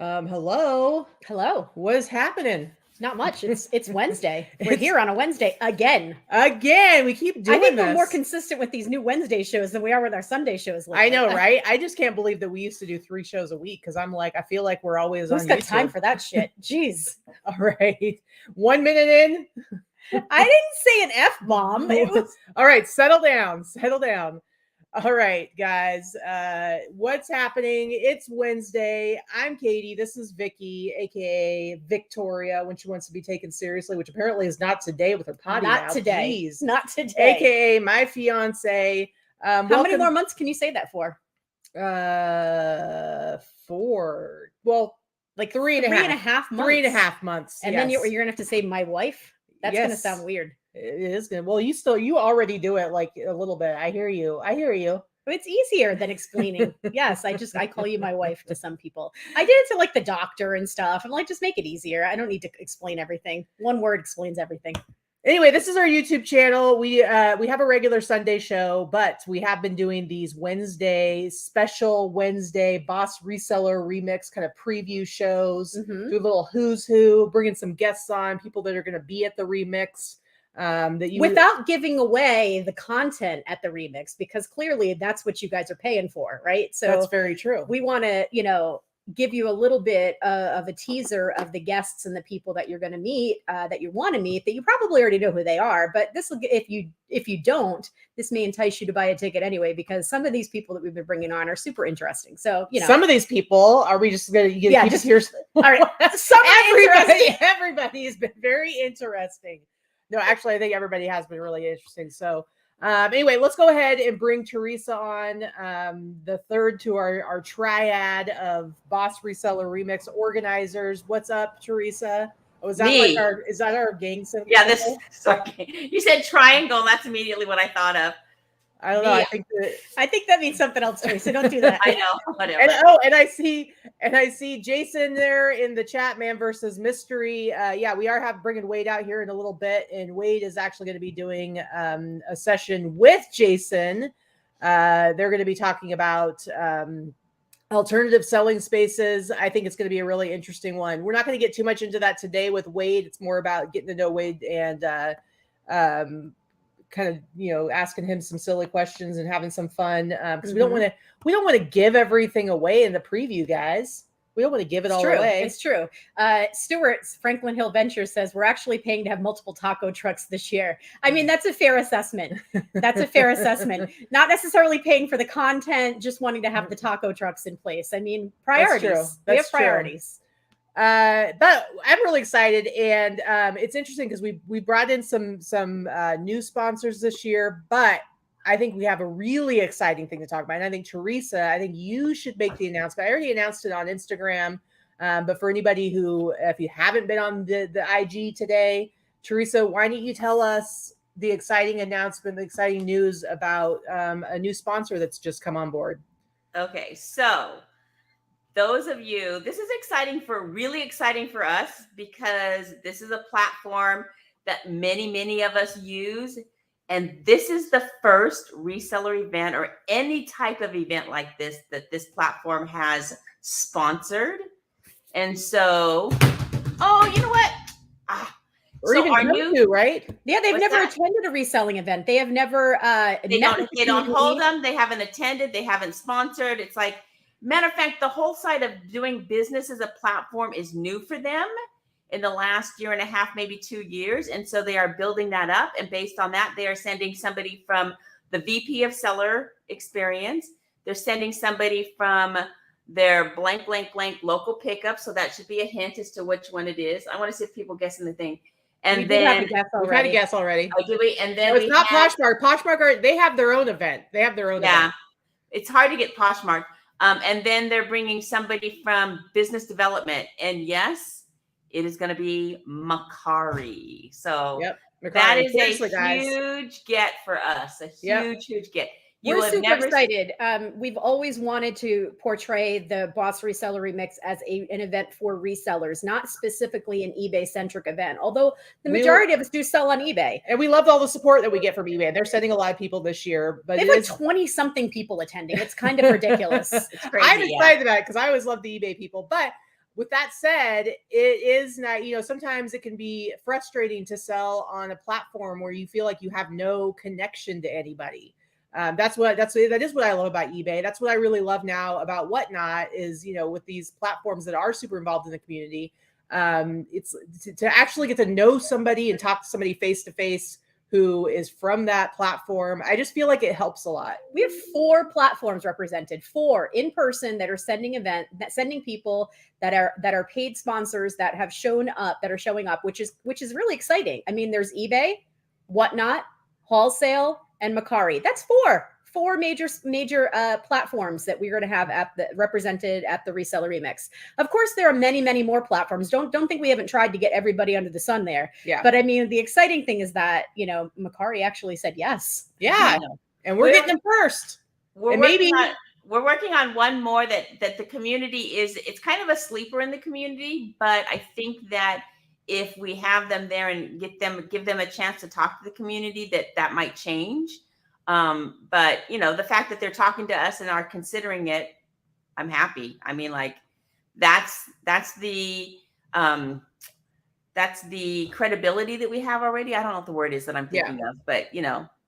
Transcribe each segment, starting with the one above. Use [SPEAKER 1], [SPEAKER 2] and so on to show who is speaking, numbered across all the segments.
[SPEAKER 1] Hello.
[SPEAKER 2] Hello.
[SPEAKER 1] What is happening?
[SPEAKER 2] Not much. It's Wednesday. We're here on a Wednesday again.
[SPEAKER 1] Again, we keep doing
[SPEAKER 2] I think
[SPEAKER 1] this.
[SPEAKER 2] we're more consistent with these new Wednesday shows than we are with our Sunday shows lately.
[SPEAKER 1] I know, right? I just can't believe that we used to do 3 shows a week because I feel like we're always
[SPEAKER 2] Who's
[SPEAKER 1] on
[SPEAKER 2] got
[SPEAKER 1] YouTube.
[SPEAKER 2] time for that shit? Jeez.
[SPEAKER 1] All right. 1 minute in.
[SPEAKER 2] I didn't say an F-bomb. It was
[SPEAKER 1] All right, settle down. Settle down. All right, guys. What's happening? It's Wednesday. I'm Katy. This is Vikki, aka Victoria, when she wants to be taken seriously, which apparently is not today with her potty
[SPEAKER 2] not
[SPEAKER 1] mouth.
[SPEAKER 2] today.
[SPEAKER 1] Jeez.
[SPEAKER 2] Not today.
[SPEAKER 1] AKA my fiance.
[SPEAKER 2] How many more months can you say that for?
[SPEAKER 1] 4. Well,
[SPEAKER 2] Like
[SPEAKER 1] 3.5
[SPEAKER 2] months.
[SPEAKER 1] 3.5 months.
[SPEAKER 2] And
[SPEAKER 1] yes.
[SPEAKER 2] then you're gonna have to say my wife. That's gonna
[SPEAKER 1] Yes.
[SPEAKER 2] sound weird.
[SPEAKER 1] It is good. Well, you already do it like a little bit. I hear you.
[SPEAKER 2] It's easier than explaining. Yes, I call you my wife to some people. I did it to like the doctor and stuff. I'm like, just make it easier. I don't need to explain everything. One word explains everything.
[SPEAKER 1] Anyway, this is our YouTube channel. We have a regular Sunday show, but we have been doing these special Wednesday BOSS Reseller remix kind of preview shows.
[SPEAKER 2] Mhm.
[SPEAKER 1] Do a little who's who, bringing some guests on, people that are going to be at the remix.
[SPEAKER 2] Without giving away the content at the remix, because clearly that's what you guys are paying for, right? So
[SPEAKER 1] that's very true.
[SPEAKER 2] We want to, give you a little bit of a teaser of the guests and the people that you're going to meet, that you want to meet, that you probably already know who they are. But this will, if you don't, this may entice you to buy a ticket anyway, because some of these people that we've been bringing on are super interesting. So
[SPEAKER 1] some of these people, are we just going to
[SPEAKER 2] just hear? All right,
[SPEAKER 1] everybody has been very interesting. No, actually, I think everybody has been really interesting. So anyway, let's go ahead and bring Theresa on, the third to our triad of BOSS Reseller Remix organizers. What's up, Theresa? Oh, is that our gang symbol?
[SPEAKER 3] Yeah, this is sorry. You said triangle. That's immediately what I thought of.
[SPEAKER 1] I don't know.
[SPEAKER 2] Yeah. I think that means something else, Theresa. Don't do that.
[SPEAKER 3] I know. Whatever.
[SPEAKER 1] And I see Jason there in the chat, man versus mystery. Yeah, we are bringing Wade out here in a little bit, and Wade is actually going to be doing a session with Jason. They're going to be talking about alternative selling spaces. I think it's going to be a really interesting one. We're not going to get too much into that today with Wade. It's more about getting to know Wade and kind of asking him some silly questions and having some fun, because we don't want to give everything away in the preview, guys. We don't want to give it all away.
[SPEAKER 2] It's true. Stuart, Franklin Hill Ventures, says we're actually paying to have multiple taco trucks this year. I mean, that's a fair assessment. That's a fair assessment. Not necessarily paying for the content, just wanting to have the taco trucks in place. I mean, priorities. We have priorities.
[SPEAKER 1] But I'm really excited, and it's interesting because we brought in some new sponsors this year, but I think we have a really exciting thing to talk about. And I think Theresa, you should make the announcement. I already announced it on Instagram, but for anybody who, if you haven't been on the IG today, Theresa, why don't you tell us the exciting announcement, the exciting news about a new sponsor that's just come on board?
[SPEAKER 3] Okay, so those of you, this is really exciting for us, because this is a platform that many of us use. And this is the first reseller event or any type of event like this that this platform has sponsored. And so, you know what?
[SPEAKER 1] Or so even right?
[SPEAKER 2] Yeah, they've never attended a reselling event. They have never.
[SPEAKER 3] They don't hold them. They haven't attended. They haven't sponsored. It's like, matter of fact, the whole side of doing business as a platform is new for them in the last 1.5 years, maybe 2 years. And so they are building that up. And based on that, they are sending somebody from the VP of Seller Experience. They're sending somebody from their blank local pickup. So that should be a hint as to which one it is. I want to see if people guess anything. And
[SPEAKER 1] we've had a guess already.
[SPEAKER 3] Oh, did we? And then
[SPEAKER 1] it's not Poshmark. Poshmark, they have their own event.
[SPEAKER 3] Yeah, it's hard to get Poshmark. And then they're bringing somebody from business development. And yes, it is going to be Macari. So that is a huge get for us. A huge get.
[SPEAKER 2] We're super excited. We've always wanted to portray the BOSS Reseller Remix as an event for resellers, not specifically an eBay-centric event, although the majority of us do sell on eBay.
[SPEAKER 1] And we loved all the support that we get from eBay. They're sending a lot of people this year. But
[SPEAKER 2] they've had 20-something people attending. It's kind of ridiculous. It's crazy,
[SPEAKER 1] I'm excited about it because I always love the eBay people. But with that said, it is not, sometimes it can be frustrating to sell on a platform where you feel like you have no connection to anybody. That is what I love about eBay. That's what I really love now about Whatnot is, with these platforms that are super involved in the community. It's to actually get to know somebody and talk to somebody face to face who is from that platform. I just feel like it helps a lot.
[SPEAKER 2] We have 4 platforms represented, 4 in person that are sending people that are paid sponsors that have showing up, which is really exciting. I mean, there's eBay, Whatnot, Wholesale, and Mercari. That's 4 major platforms that we're going to have represented at the Reseller Remix. Of course, there are many, many more platforms. Don't think we haven't tried to get everybody under the sun there.
[SPEAKER 1] Yeah.
[SPEAKER 2] But I mean, the exciting thing is that, Mercari actually said yes.
[SPEAKER 1] Yeah. And we're getting them first.
[SPEAKER 3] We're working on one more that the community it's kind of a sleeper in the community, but I think that if we have them there and give them a chance to talk to the community, that might change. But the fact that they're talking to us and are considering it, I'm happy. I mean, like that's the credibility that we have already. I don't know what the word is that I'm thinking of, but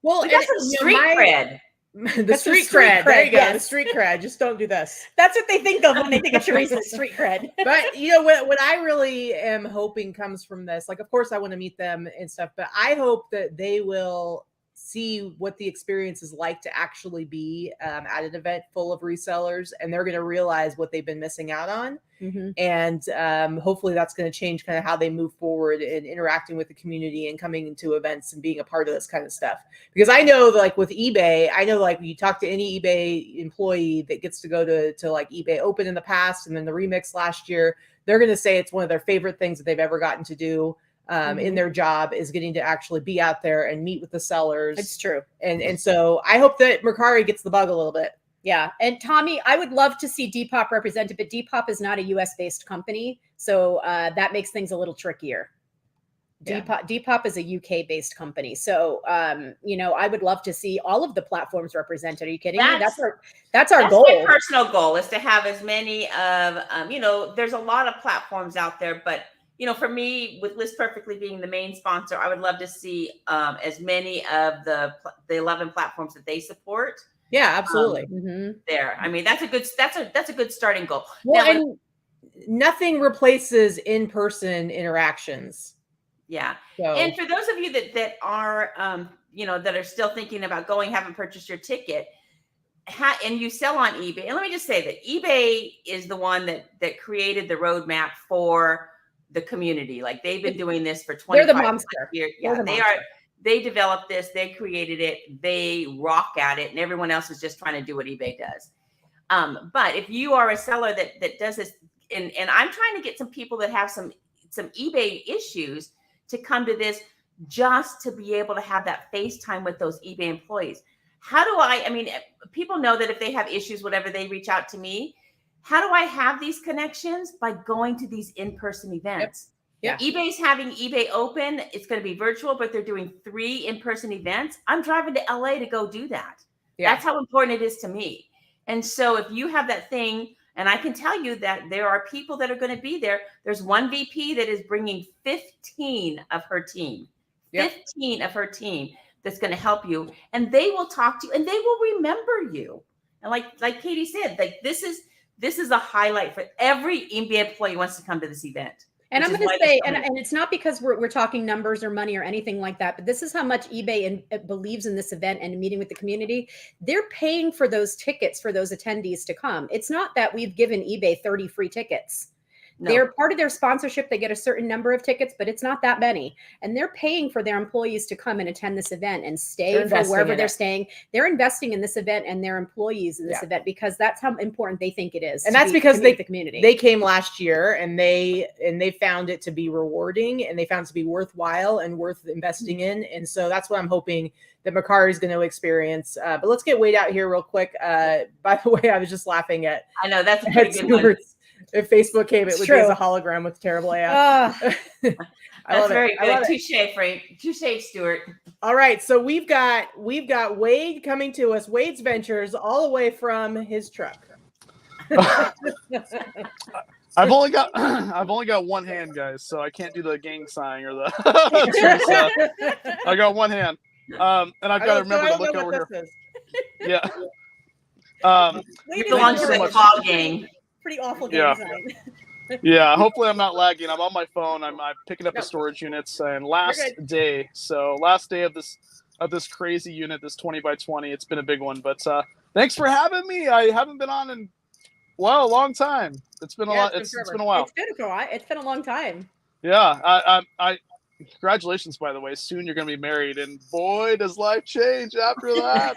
[SPEAKER 1] well,
[SPEAKER 3] we got some street cred.
[SPEAKER 1] The street cred. There you go. Yes. The street cred. Just don't do this.
[SPEAKER 2] That's what they think of when they think of Theresa, street cred.
[SPEAKER 1] But what I really am hoping comes from this, like, of course I want to meet them and stuff, but I hope that they will see what the experience is like to actually be at an event full of resellers, and they're going to realize what they've been missing out on. Mm-hmm. And hopefully that's going to change kind of how they move forward in interacting with the community and coming into events and being a part of this kind of stuff. Because I know, like with eBay, when you talk to any eBay employee that gets to go to like eBay Open in the past and then the Remix last year, they're going to say it's one of their favorite things that they've ever gotten to do. In their job is getting to actually be out there and meet with the sellers.
[SPEAKER 2] It's true.
[SPEAKER 1] And so I hope that Mercari gets the bug a little bit.
[SPEAKER 2] Yeah. And Tommy, I would love to see Depop represented, but Depop is not a US based company. So that makes things a little trickier. Yeah. Depop is a UK based company. So, I would love to see all of the platforms represented. Are you kidding me? That's our goal.
[SPEAKER 3] My personal goal is to have as many of, there's a lot of platforms out there, but for me, with List Perfectly being the main sponsor, I would love to see as many of the 11 platforms that they support.
[SPEAKER 1] Yeah, absolutely.
[SPEAKER 3] There. I mean, that's a good starting goal.
[SPEAKER 1] Well, and nothing replaces in-person interactions.
[SPEAKER 3] Yeah. So. And for those of you that are that are still thinking about going, haven't purchased your ticket, and you sell on eBay. And let me just say that eBay is the one that created the roadmap for the community. Like they've been doing this for 25
[SPEAKER 2] They're the monster.
[SPEAKER 3] years. Yeah, they developed this, they created it, they rock at it, and everyone else is just trying to do what eBay does. But if you are a seller that does this, and I'm trying to get some people that have some eBay issues to come to this, just to be able to have that FaceTime with those eBay employees. How do I mean, people know that if they have issues, whatever, they reach out to me. How do I have these connections? By going to these in-person events. Yep. Yeah. eBay's having eBay Open. It's going to be virtual, but they're doing 3 in-person events. I'm driving to LA to go do that. Yeah. That's how important it is to me. And so if you have that thing, and I can tell you that there are people that are going to be there. There's one VP that is bringing 15 of her team, yep. 15 of her team that's going to help you, and they will talk to you and they will remember you. And like Katy said, like this is a highlight for every eBay employee who wants to come to this event.
[SPEAKER 2] And I'm going to say, and it's not because we're talking numbers or money or anything like that, but this is how much eBay believes in this event and meeting with the community. They're paying for those tickets for those attendees to come. It's not that we've given eBay 30 free tickets. No. They're part of their sponsorship. They get a certain number of tickets, but it's not that many. And they're paying for their employees to come and attend this event and stay for wherever they're staying. They're investing in this event and their employees in this event because that's how important they think it is.
[SPEAKER 1] And that's because the community. They came last year and they found it to be rewarding and they found it to be worthwhile and worth investing in. And so that's what I'm hoping that Mercari is going to experience. But let's get Wade out here real quick. By the way, I was just laughing at.
[SPEAKER 3] I know that's a pretty good one.
[SPEAKER 1] If Facebook came, it would be as a hologram with terrible AI.
[SPEAKER 3] That's very good. Touche, Frank. Touche, Stuart.
[SPEAKER 1] All right, so we've got Wade coming to us. Wade's Ventures, all the way from his truck.
[SPEAKER 4] I've only got I've only got one hand, guys, so I can't do the gang sign or the Theresa. I got one hand. And I've got to remember to look over here. Yeah.
[SPEAKER 2] Wait,
[SPEAKER 3] belong to the claw gang.
[SPEAKER 2] Pretty awful gang sign.
[SPEAKER 4] Yeah, hopefully I'm not lagging. I'm on my phone. I'm picking up the storage units, and last day of this crazy unit, this 20 by 20. It's been a big one, but thanks for having me. I haven't been on in a long time. It's been a lot. It's been a while.
[SPEAKER 2] It's been a long time.
[SPEAKER 4] Yeah, I congratulations, by the way. Soon you're going to be married, and boy, does life change after that.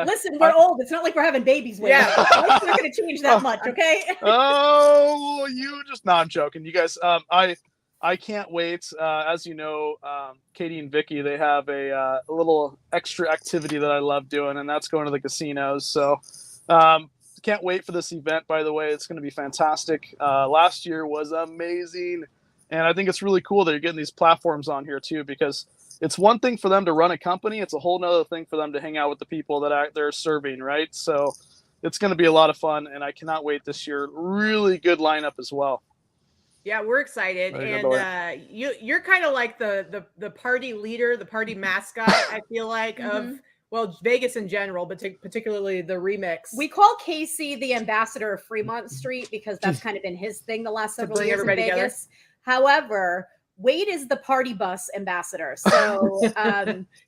[SPEAKER 2] Listen, we're old. It's not like we're having babies. Life's not going to change that much, okay?
[SPEAKER 4] Oh, I'm joking. You guys, I can't wait. As you know, Katy and Vikki, they have a little extra activity that I love doing, and that's going to the casinos. So can't wait for this event, by the way. It's going to be fantastic. Last year was amazing. And I think it's really cool that you're getting these platforms on here too, because it's one thing for them to run a company. It's a whole nother thing for them to hang out with the people that they're serving, right? So it's going to be a lot of fun, and I cannot wait this year. Really good lineup as well.
[SPEAKER 1] Yeah, we're excited, and you're kind of like the party leader, the party mascot. I feel like of Vegas in general, but particularly the remix.
[SPEAKER 2] We call Casey the ambassador of Fremont Street because that's kind of been his thing the last several years in Vegas. Together. However, Wade is the party bus ambassador. So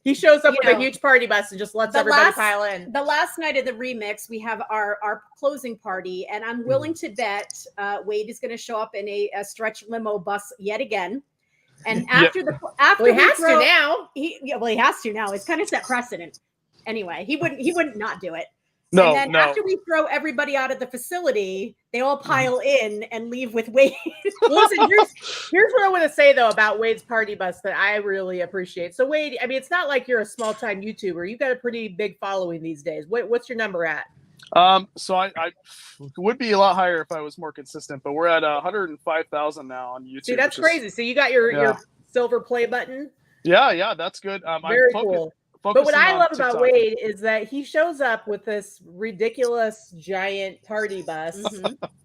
[SPEAKER 1] he shows up with a huge party bus and just lets everybody pile in.
[SPEAKER 2] The last night of the remix, we have our closing party, and I'm willing to bet Wade is going to show up in a stretch limo bus yet again. And after
[SPEAKER 1] he has to now.
[SPEAKER 2] He has to now. It's kind of set precedent. Anyway, he wouldn't not do it.
[SPEAKER 4] No,
[SPEAKER 2] and then after we throw everybody out of the facility, they all pile in and leave with Wade.
[SPEAKER 1] Listen, here's what I want to say though about Wade's party bus that I really appreciate. So Wade, I mean, it's not like you're a small time YouTuber. You've got a pretty big following these days. What's your number at?
[SPEAKER 4] So I would be a lot higher if I was more consistent, but we're at 105,000 now on YouTube.
[SPEAKER 1] See, that's crazy. So you got your silver play button.
[SPEAKER 4] Yeah, that's good.
[SPEAKER 1] Very cool. But what I love about Wade is that he shows up with this ridiculous giant party bus.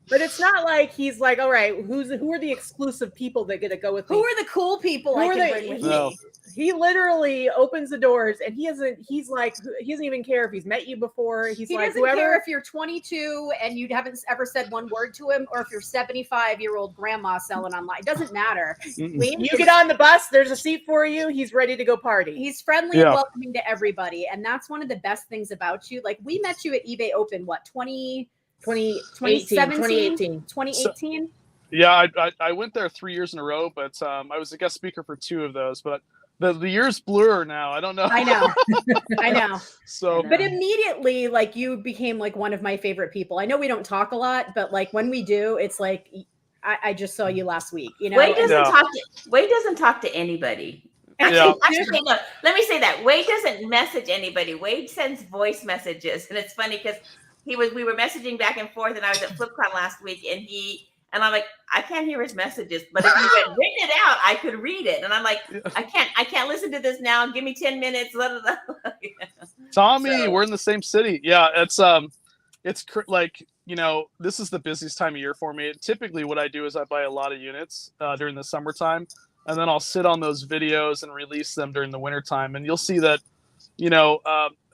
[SPEAKER 1] But it's not like he's like, all right, who are the exclusive people that get to go with me?
[SPEAKER 2] Who are the cool people I can bring with me?
[SPEAKER 1] He literally opens the doors and he doesn't even care if he's met you before. He doesn't
[SPEAKER 2] care if you're 22 and you haven't ever said one word to him, or if you're 75-year-old grandma selling online. It doesn't matter.
[SPEAKER 1] You get on the bus, there's a seat for you. He's ready to go party.
[SPEAKER 2] He's friendly and welcoming to everybody. And that's one of the best things about you. Like, we met you at eBay Open, 2018?
[SPEAKER 4] Yeah, I went there 3 years in a row, but I was a guest speaker for 2 of those. But the years blur now. I don't know.
[SPEAKER 2] I know.
[SPEAKER 4] So,
[SPEAKER 2] but immediately, like, you became like one of my favorite people. I know we don't talk a lot, but like when we do, it's like I just saw you last week. You know,
[SPEAKER 3] Wade doesn't talk to anybody. Actually, no, let me say that Wade doesn't message anybody. Wade sends voice messages, and it's funny because we were messaging back and forth, and I was at FlipCon last week, and I'm like, I can't hear his messages, but if you had written it out, I could read it. And I'm like, I can't listen to this now. Give me 10 minutes.
[SPEAKER 4] Tommy, we're in the same city. Yeah, it's like, you know, this is the busiest time of year for me. Typically what I do is I buy a lot of units during the summertime, and then I'll sit on those videos and release them during the wintertime. And you'll see that, you know,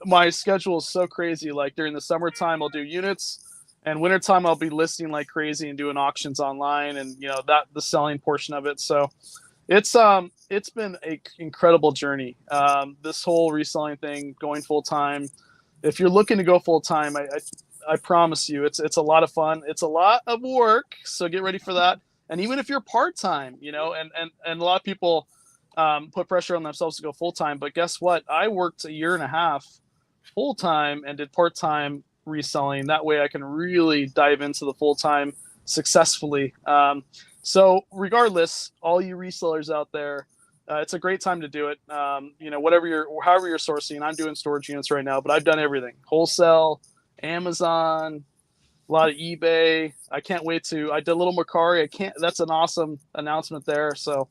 [SPEAKER 4] my schedule is so crazy. Like during the summertime, I'll do units. And wintertime, I'll be listing like crazy and doing auctions online, and you know that the selling portion of it. So it's been an incredible journey. This whole reselling thing, going full time. If you're looking to go full time, I promise you, it's a lot of fun. It's a lot of work, so get ready for that. And even if you're part time, you know, and a lot of people put pressure on themselves to go full time. But guess what? I worked 1.5 years full time and did part time reselling. That way I can really dive into the full-time successfully. So regardless, all you resellers out there, it's a great time to do it. You know, however you're sourcing. I'm doing storage units right now, but I've done everything: wholesale, Amazon, a lot of eBay. I can't wait I did a little Mercari. That's an awesome announcement there. So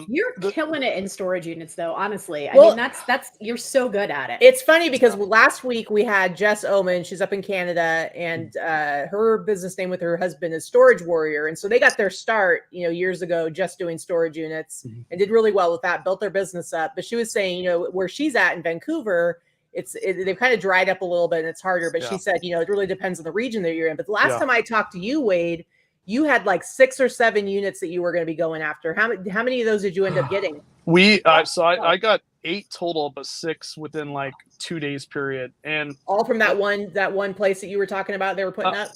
[SPEAKER 2] You're killing it in storage units, though. Honestly, I
[SPEAKER 1] Well,
[SPEAKER 2] mean, that's you're so good at it.
[SPEAKER 1] It's funny because last week we had Jess Oman. She's up in Canada, and her business name with her husband is Storage Warrior. And so they got their start, years ago, just doing storage units, and did really well with that. Built their business up. But she was saying, where she's at in Vancouver, they've kind of dried up a little bit, and it's harder. But she said, it really depends on the region that you're in. But the last time I talked to you, Wade, you had like 6 or 7 units that you were going to be going after. How many of those did you end up getting?
[SPEAKER 4] I got 8 total, but 6 within like 2 days period, and
[SPEAKER 1] all from that one place that you were talking about. They were putting up.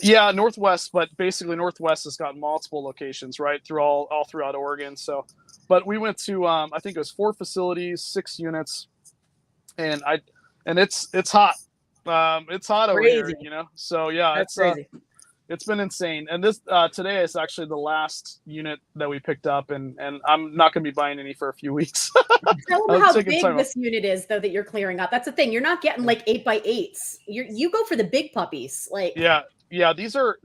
[SPEAKER 4] Yeah, Northwest, but basically Northwest has got multiple locations, right, through all throughout Oregon. So, but we went to I think it was 4 facilities, 6 units, and it's hot. It's hot over here, So yeah,
[SPEAKER 1] that's crazy.
[SPEAKER 4] It's been insane. And this today is actually the last unit that we picked up, and I'm not going to be buying any for a few weeks.
[SPEAKER 2] Tell them how big this unit is, though, that you're clearing out. That's the thing. You're not getting like 8x8s. You go for the big puppies. Like
[SPEAKER 4] yeah. These are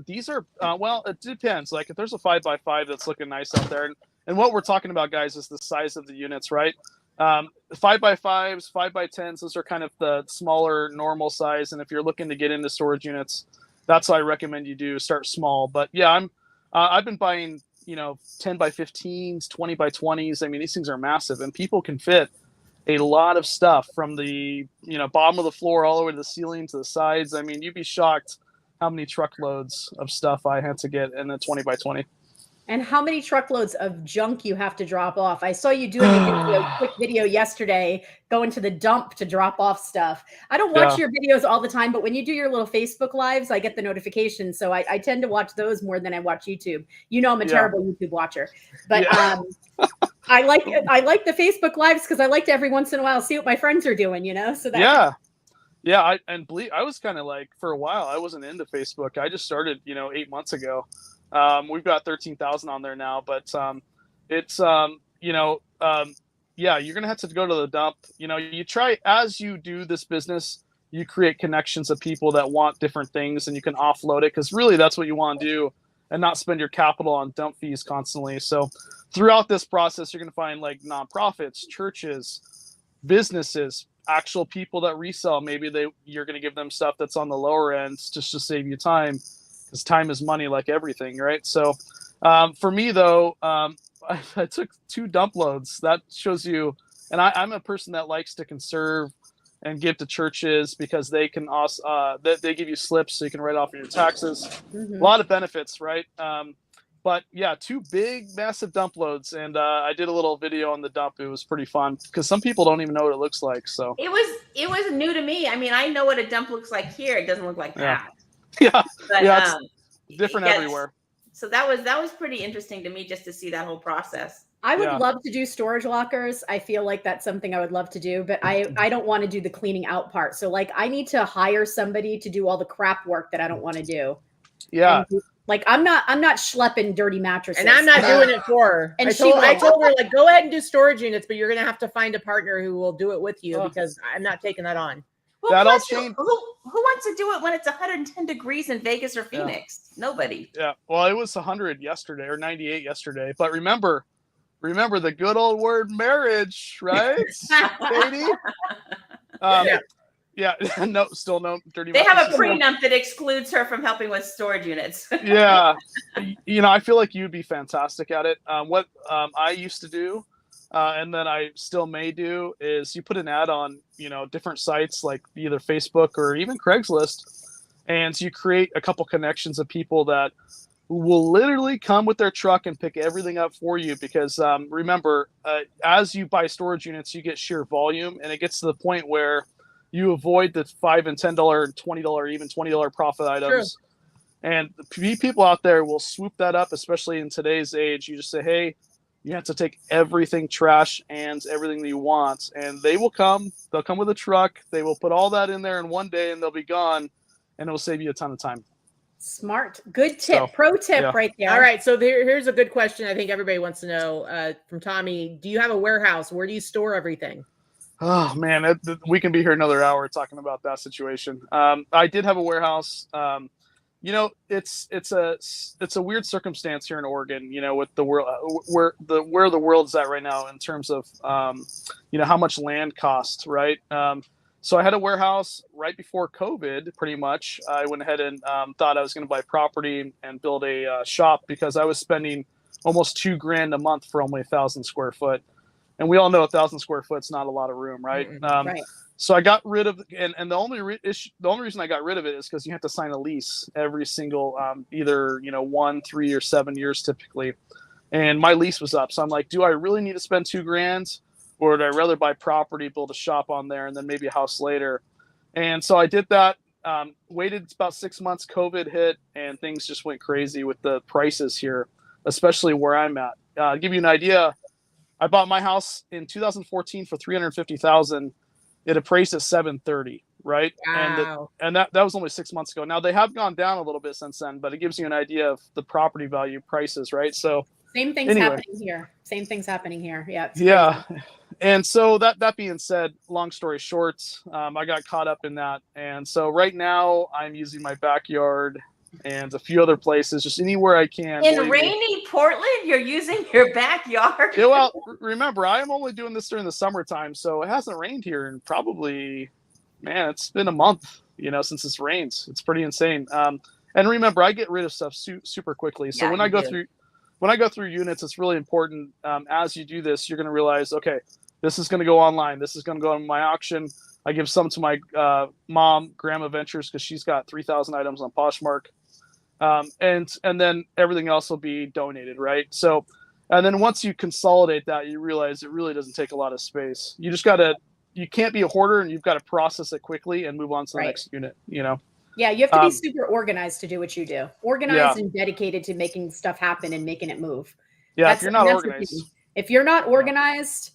[SPEAKER 4] well, it depends. Like if there's a 5x5 that's looking nice out there, and what we're talking about, guys, is the size of the units, right? 5x5s, 5x10s. Those are kind of the smaller, normal size. And if you're looking to get into storage units, that's what I recommend you do. Start small. But yeah, I've been buying, 10x15s, 20x20s. I mean, these things are massive, and people can fit a lot of stuff from the, bottom of the floor all the way to the ceiling to the sides. I mean, you'd be shocked how many truckloads of stuff I had to get in a 20x20.
[SPEAKER 2] And how many truckloads of junk you have to drop off. I saw you doing a quick video yesterday, going to the dump to drop off stuff. I don't watch your videos all the time, but when you do your little Facebook lives, I get the notifications. So I tend to watch those more than I watch YouTube. I'm a terrible YouTube watcher, but I like the Facebook lives because I like to every once in a while see what my friends are doing, So that
[SPEAKER 4] I was kind of like, for a while, I wasn't into Facebook. I just started, 8 months ago. We've got 13,000 on there now, but it's you're gonna have to go to the dump. You try, as you do this business, you create connections of people that want different things, and you can offload it, because really that's what you want to do, and not spend your capital on dump fees constantly. So throughout this process, you're gonna find like nonprofits, churches, businesses, actual people that resell. Maybe you're gonna give them stuff that's on the lower end just to save you time. Because time is money, like everything, right? So for me, though, I took 2 dump loads. That shows you, and I'm a person that likes to conserve and give to churches, because they can also they give you slips so you can write off your taxes. A lot of benefits, right? But yeah, 2 big, massive dump loads, and I did a little video on the dump. It was pretty fun, because some people don't even know what it looks like. So
[SPEAKER 3] it was new to me. I mean, I know what a dump looks like here. It doesn't look like that.
[SPEAKER 4] Yeah,
[SPEAKER 3] but,
[SPEAKER 4] it's different everywhere.
[SPEAKER 3] So that was pretty interesting to me, just to see that whole process.
[SPEAKER 2] I would love to do storage lockers. I feel like that's something I would love to do, but I don't want to do the cleaning out part. So like I need to hire somebody to do all the crap work that I don't want to do.
[SPEAKER 4] Yeah.
[SPEAKER 2] And, like I'm not schlepping dirty mattresses.
[SPEAKER 1] And I'm not doing it for her. And I told her, like, go ahead and do storage units, but you're going to have to find a partner who will do it with you, because I'm not taking that on.
[SPEAKER 3] Who wants to do it when it's 110 degrees in Vegas or Phoenix? Nobody.
[SPEAKER 4] Yeah. Well, it was 100 yesterday, or 98 yesterday. But remember the good old word marriage, right, Katy? Yeah. No, still no dirty.
[SPEAKER 3] They have a prenup that excludes her from helping with storage units.
[SPEAKER 4] Yeah. I feel like you'd be fantastic at it. What I used to do, and then I still may do, is you put an ad on, different sites like either Facebook or even Craigslist, and you create a couple connections of people that will literally come with their truck and pick everything up for you. Because remember, as you buy storage units, you get sheer volume, and it gets to the point where you avoid the $5 and $10 and $20, even $20 profit items. True. And people out there will swoop that up, especially in today's age. You just say, hey, you have to take everything, trash and everything that you want, and they will come. They'll come with a truck. They will put all that in there in one day, and they'll be gone, and it will save you a ton of time.
[SPEAKER 2] Smart. Good tip. Pro tip right there.
[SPEAKER 1] All right. So here's a good question I think everybody wants to know from Tommy. Do you have a warehouse? Where do you store everything?
[SPEAKER 4] Oh, man, we can be here another hour talking about that situation. I did have a warehouse. it's a weird circumstance here in Oregon, with the world, where the world's at right now in terms of how much land costs, right? So I had a warehouse right before COVID. Pretty much, I went ahead and thought I was going to buy property and build a shop, because I was spending almost $2,000 a month for only 1,000 square foot, and we all know 1,000 square foot's not a lot of room, right?
[SPEAKER 2] Right.
[SPEAKER 4] So I got rid of, and the only reason I got rid of it is because you have to sign a lease every single either 1, 3, or 7 years typically, and my lease was up. So I'm like, do I really need to spend $2,000, or would I rather buy property, build a shop on there, and then maybe a house later? And so I did that. Waited about 6 months. COVID hit, and things just went crazy with the prices here, especially where I'm at. To give you an idea, I bought my house in 2014 for $350,000. It appraised at $730,000, right?
[SPEAKER 1] Wow.
[SPEAKER 4] And that was only 6 months ago. Now they have gone down a little bit since then, but it gives you an idea of the property value prices, right? So
[SPEAKER 2] Same things happening here. Same things happening here. Yeah.
[SPEAKER 4] Yeah. And so that being said, long story short, I got caught up in that. And so right now I'm using my backyard and a few other places, just anywhere I can.
[SPEAKER 3] In rainy Portland, you're using your backyard?
[SPEAKER 4] Yeah, well, remember, I'm only doing this during the summertime, so it hasn't rained here in probably, man, it's been a month, since it's rained. It's pretty insane. And remember, I get rid of stuff super quickly. So when I go through units, it's really important. As you do this, you're going to realize, okay, this is going to go online. This is going to go on my auction. I give some to my mom, Grandma Ventures, because she's got 3,000 items on Poshmark. And then everything else will be donated, right? So, and then once you consolidate that, you realize it really doesn't take a lot of space. You can't be a hoarder, and you've got to process it quickly and move on to the next unit,
[SPEAKER 2] Yeah, you have to be super organized to do what you do. Organized and dedicated to making stuff happen and making it move.
[SPEAKER 4] Yeah, if you're not organized.
[SPEAKER 2] If you're not organized,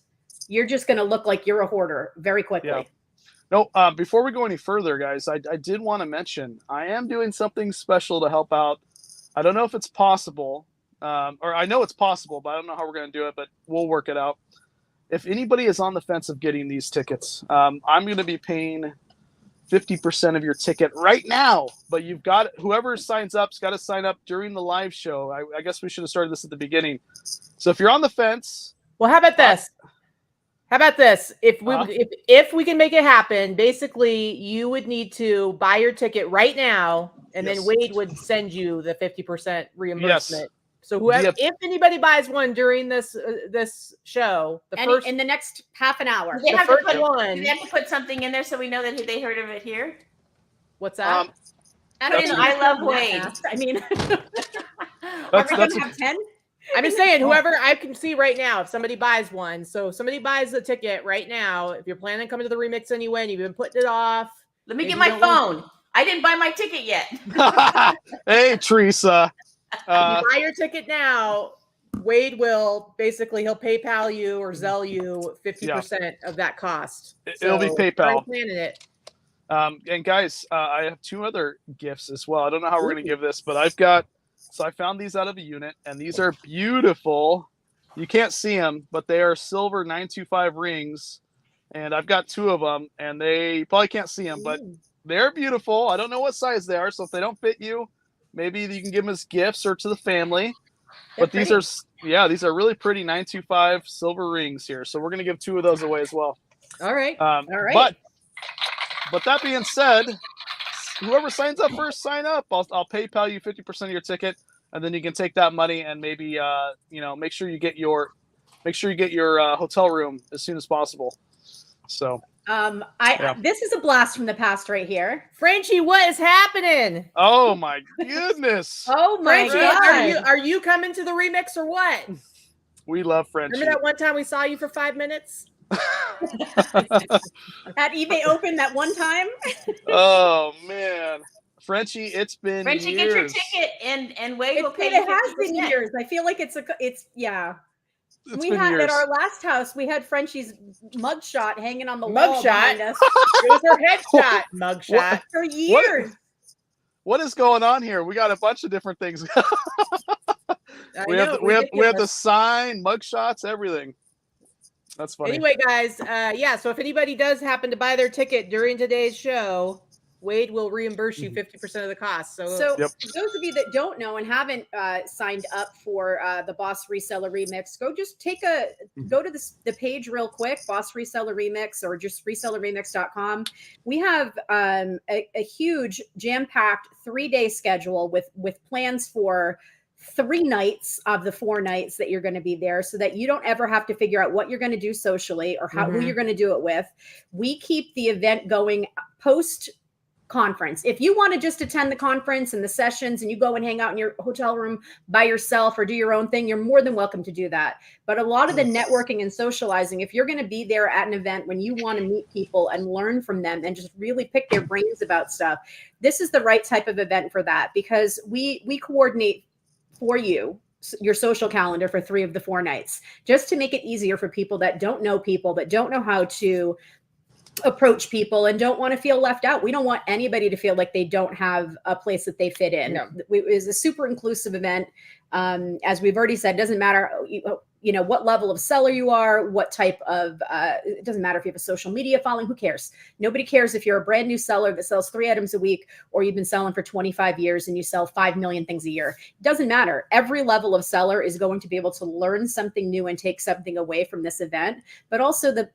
[SPEAKER 2] you're just going to look like you're a hoarder very quickly.
[SPEAKER 4] Yeah. No, before we go any further, guys, I did want to mention I am doing something special to help out. I don't know if it's possible, or I know it's possible, but I don't know how we're going to do it, but we'll work it out. If anybody is on the fence of getting these tickets, I'm going to be paying 50% of your ticket right now, but whoever signs up's got to sign up during the live show. I guess we should have started this at the beginning. So if you're on the fence.
[SPEAKER 1] Well, how about this? If we can make it happen, basically you would need to buy your ticket right now, and then Wade would send you the 50% reimbursement. Yes. So if anybody buys one during this show,
[SPEAKER 2] in the next half an hour,
[SPEAKER 3] do they have to put something in there so we know that they heard of it here?
[SPEAKER 1] What's that?
[SPEAKER 3] I love Wade.
[SPEAKER 2] I mean,
[SPEAKER 3] are we going to have 10?
[SPEAKER 1] I'm just saying, whoever I can see right now, if somebody buys one, so if somebody buys the ticket right now, if you're planning on coming to the remix anyway, and you've been putting it off.
[SPEAKER 3] Let me get my phone. I didn't buy my ticket yet.
[SPEAKER 4] Hey, Theresa.
[SPEAKER 1] If you buy your ticket now, Wade he'll PayPal you or Zelle you 50% of that cost.
[SPEAKER 4] It'll be PayPal.
[SPEAKER 1] I'm planning it.
[SPEAKER 4] And guys, I have 2 other gifts as well. I don't know how we're going to give this, but I found these out of a unit, and these are beautiful. You can't see them, but they are silver 925 rings, and I've got 2 of them, and you probably can't see them, but they're beautiful. I don't know what size they are, so if they don't fit you, maybe you can give them as gifts or to the family. But these are really pretty 925 silver rings here, so we're going to give 2 of those away as well.
[SPEAKER 1] All right.
[SPEAKER 2] All right.
[SPEAKER 4] But that being said, whoever signs up first, sign up. I'll PayPal you 50% of your ticket, and then you can take that money and maybe make sure you get your hotel room as soon as possible. So
[SPEAKER 2] this is a blast from the past right here.
[SPEAKER 1] Frenchie, what is happening?
[SPEAKER 4] Oh my goodness.
[SPEAKER 2] Oh my God.
[SPEAKER 1] Are you coming to the remix or what?
[SPEAKER 4] We love Frenchie.
[SPEAKER 1] Remember that one time we saw you for 5 minutes?
[SPEAKER 2] At eBay Open that one time.
[SPEAKER 4] Oh man, Frenchie, it's been
[SPEAKER 3] Frenchie,
[SPEAKER 4] years.
[SPEAKER 3] get your ticket and Wade will pay.
[SPEAKER 2] It has been years. I feel like it's we had years. At our last house, we had Frenchie's mugshot hanging on the wall behind us.
[SPEAKER 1] It was her headshot mugshot
[SPEAKER 2] for years.
[SPEAKER 4] What is going on here? We got a bunch of different things. we have the sign, mugshots, everything. That's funny.
[SPEAKER 1] Anyway, guys, so if anybody does happen to buy their ticket during today's show, Wade will reimburse you 50% of the cost. So,
[SPEAKER 2] So those of you that don't know and haven't signed up for the BOSS Reseller Remix, go to the page real quick, BOSS Reseller Remix, or just resellerremix.com. We have a huge jam-packed 3-day schedule with plans for 3 nights of the 4 nights that you're going to be there, so that you don't ever have to figure out what you're going to do socially or who you're going to do it with. We keep the event going post conference. If you want to just attend the conference and the sessions and you go and hang out in your hotel room by yourself or do your own thing, you're more than welcome to do that. But a lot of the networking and socializing, if you're going to be there at an event when you want to meet people and learn from them and just really pick their brains about stuff, this is the right type of event for that, because we coordinate for you your social calendar for 3 of the 4 nights, just to make it easier for people that don't know people, that don't know how to approach people and don't want to feel left out. We don't want anybody to feel like they don't have a place that they fit in.
[SPEAKER 1] No.
[SPEAKER 2] It is a super inclusive event. As we've already said, it doesn't matter, what level of seller you are, what type of, it doesn't matter if you have a social media following, who cares? Nobody cares if you're a brand new seller that sells 3 items a week, or you've been selling for 25 years and you sell 5 million things a year. It doesn't matter. Every level of seller is going to be able to learn something new and take something away from this event. But also the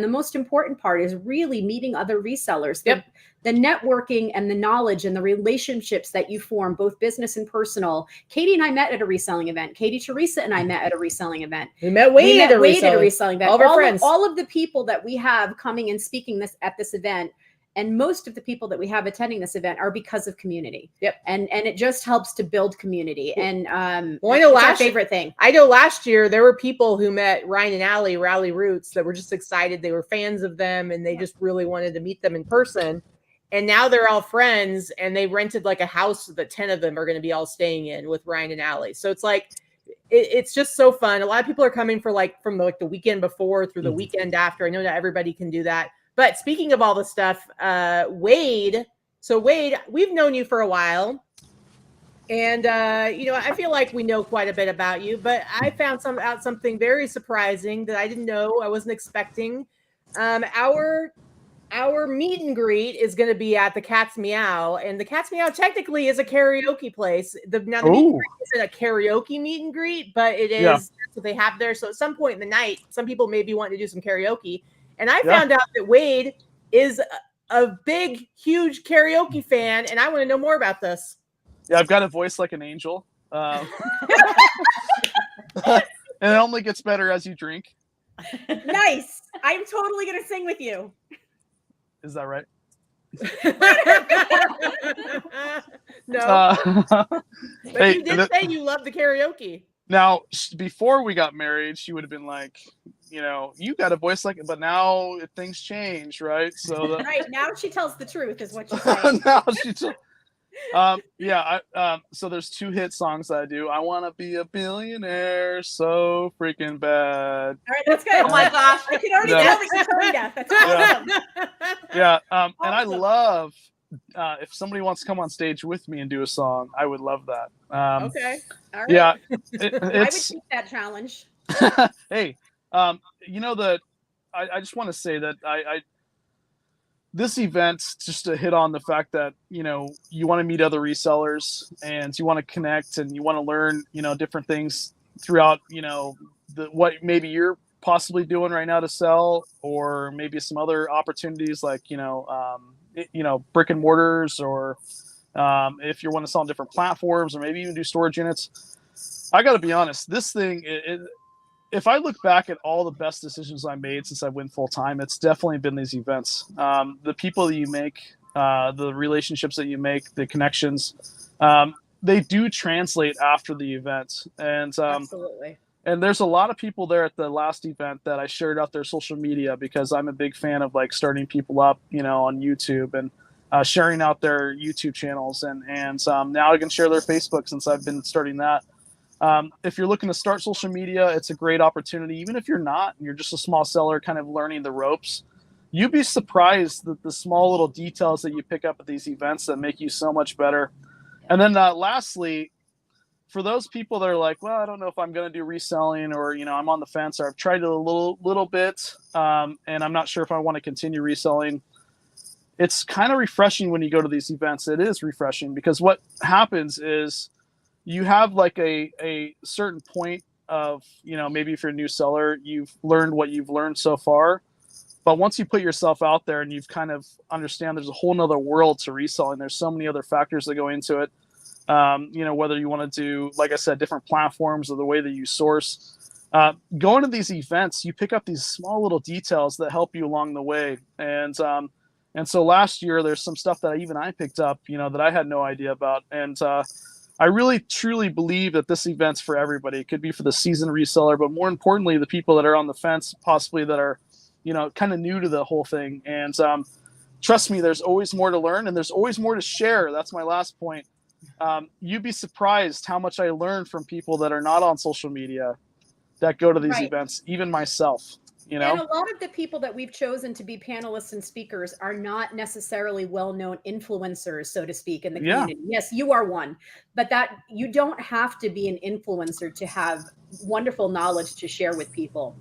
[SPEAKER 2] most important part is really meeting other resellers. The networking and the knowledge and the relationships that you form, both business and personal. Katy and I met at a reselling event. Katy, Theresa, and I met at a reselling event.
[SPEAKER 1] We met Wade at a
[SPEAKER 2] reselling event.
[SPEAKER 1] All of our friends.
[SPEAKER 2] All of the people that we have coming and speaking at this event, and most of the people that we have attending this event, are because of community. And it just helps to build community. And it's our favorite thing.
[SPEAKER 1] I know last year there were people who met Ryan and Allie, Rally Roots, that were just excited. They were fans of them and they just really wanted to meet them in person. And now they're all friends, and they rented like a house that 10 of them are going to be all staying in with Ryan and Allie. So it's like, it's just so fun. A lot of people are coming from the weekend before through the weekend after. I know not everybody can do that. But speaking of all the stuff, Wade, we've known you for a while. And, I feel like we know quite a bit about you, but I found out something very surprising that I didn't know, I wasn't expecting. Our meet and greet is going to be at the Cat's Meow, and the Cat's Meow technically is a karaoke place. The meet and greet isn't a karaoke meet and greet, but it is that's what they have there. So at some point in the night, some people may be wanting to do some karaoke. And I found out that Wade is a big, huge karaoke fan, and I want to know more about this.
[SPEAKER 4] Yeah, I've got a voice like an angel. And it only gets better as you drink.
[SPEAKER 2] Nice. I'm totally going to sing with you.
[SPEAKER 4] Is that right?
[SPEAKER 1] No. But you did say you love the karaoke.
[SPEAKER 4] Now, before we got married, she would have been like, you got a voice like it, but now things change, right? So
[SPEAKER 2] right now she tells the truth, is what she's saying.
[SPEAKER 4] So there's 2 hit songs that I do. I want to be a billionaire so freaking bad.
[SPEAKER 2] All right, that's good.
[SPEAKER 3] Oh my gosh.
[SPEAKER 2] I can already tell that you turned that. That's awesome.
[SPEAKER 4] And I love if somebody wants to come on stage with me and do a song, I would love that.
[SPEAKER 1] Okay.
[SPEAKER 2] All right.
[SPEAKER 4] Yeah.
[SPEAKER 2] I would take that challenge.
[SPEAKER 4] Hey, I just want to say that this event, just to hit on the fact that, you want to meet other resellers and you want to connect and you want to learn, different things throughout, what maybe you're possibly doing right now to sell, or maybe some other opportunities like, brick and mortars, or if you want to sell on different platforms, or maybe even do storage units. I got to be honest, this thing, if I look back at all the best decisions I made since I went full time, it's definitely been these events. The people that you make, the relationships that you make, the connections, they do translate after the event. And
[SPEAKER 2] Absolutely.
[SPEAKER 4] And there's a lot of people there at the last event that I shared out their social media, because I'm a big fan of like starting people up, on YouTube, and sharing out their YouTube channels. And now I can share their Facebook since I've been starting that. If you're looking to start social media, it's a great opportunity. Even if you're not, and you're just a small seller kind of learning the ropes, you'd be surprised that the small little details that you pick up at these events that make you so much better. And then lastly, for those people that are like, well, I don't know if I'm going to do reselling, or, I'm on the fence, or I've tried it a little bit, and I'm not sure if I want to continue reselling. it's kind of refreshing when you go to these events. It is refreshing because what happens is you have like a certain point of, you know, maybe if you're a new seller, you've learned what you've learned so far. But once you put yourself out there and you've kind of understand there's a whole nother world to reselling, there's so many other factors that go into it. You know, whether you want to do, like I said, different platforms or the way that you source. Going to these events, you pick up these small little details that help you along the way. And so last year, there's some stuff that even I picked up, you know, that I had no idea about. And I really, truly believe that this event's for everybody. It could be for the seasoned reseller, but more importantly, the people that are on the fence, possibly that are, you know, kind of new to the whole thing. And trust me, there's always more to learn and there's always more to share. That's my last point. You'd be surprised how much I learned from people that are not on social media that go to these events, even myself. You know?
[SPEAKER 2] And a lot of the people that we've chosen to be panelists and speakers are not necessarily well-known influencers, so to speak, in the community. Yes, you are one, but that you don't have to be an influencer to have wonderful knowledge to share with people.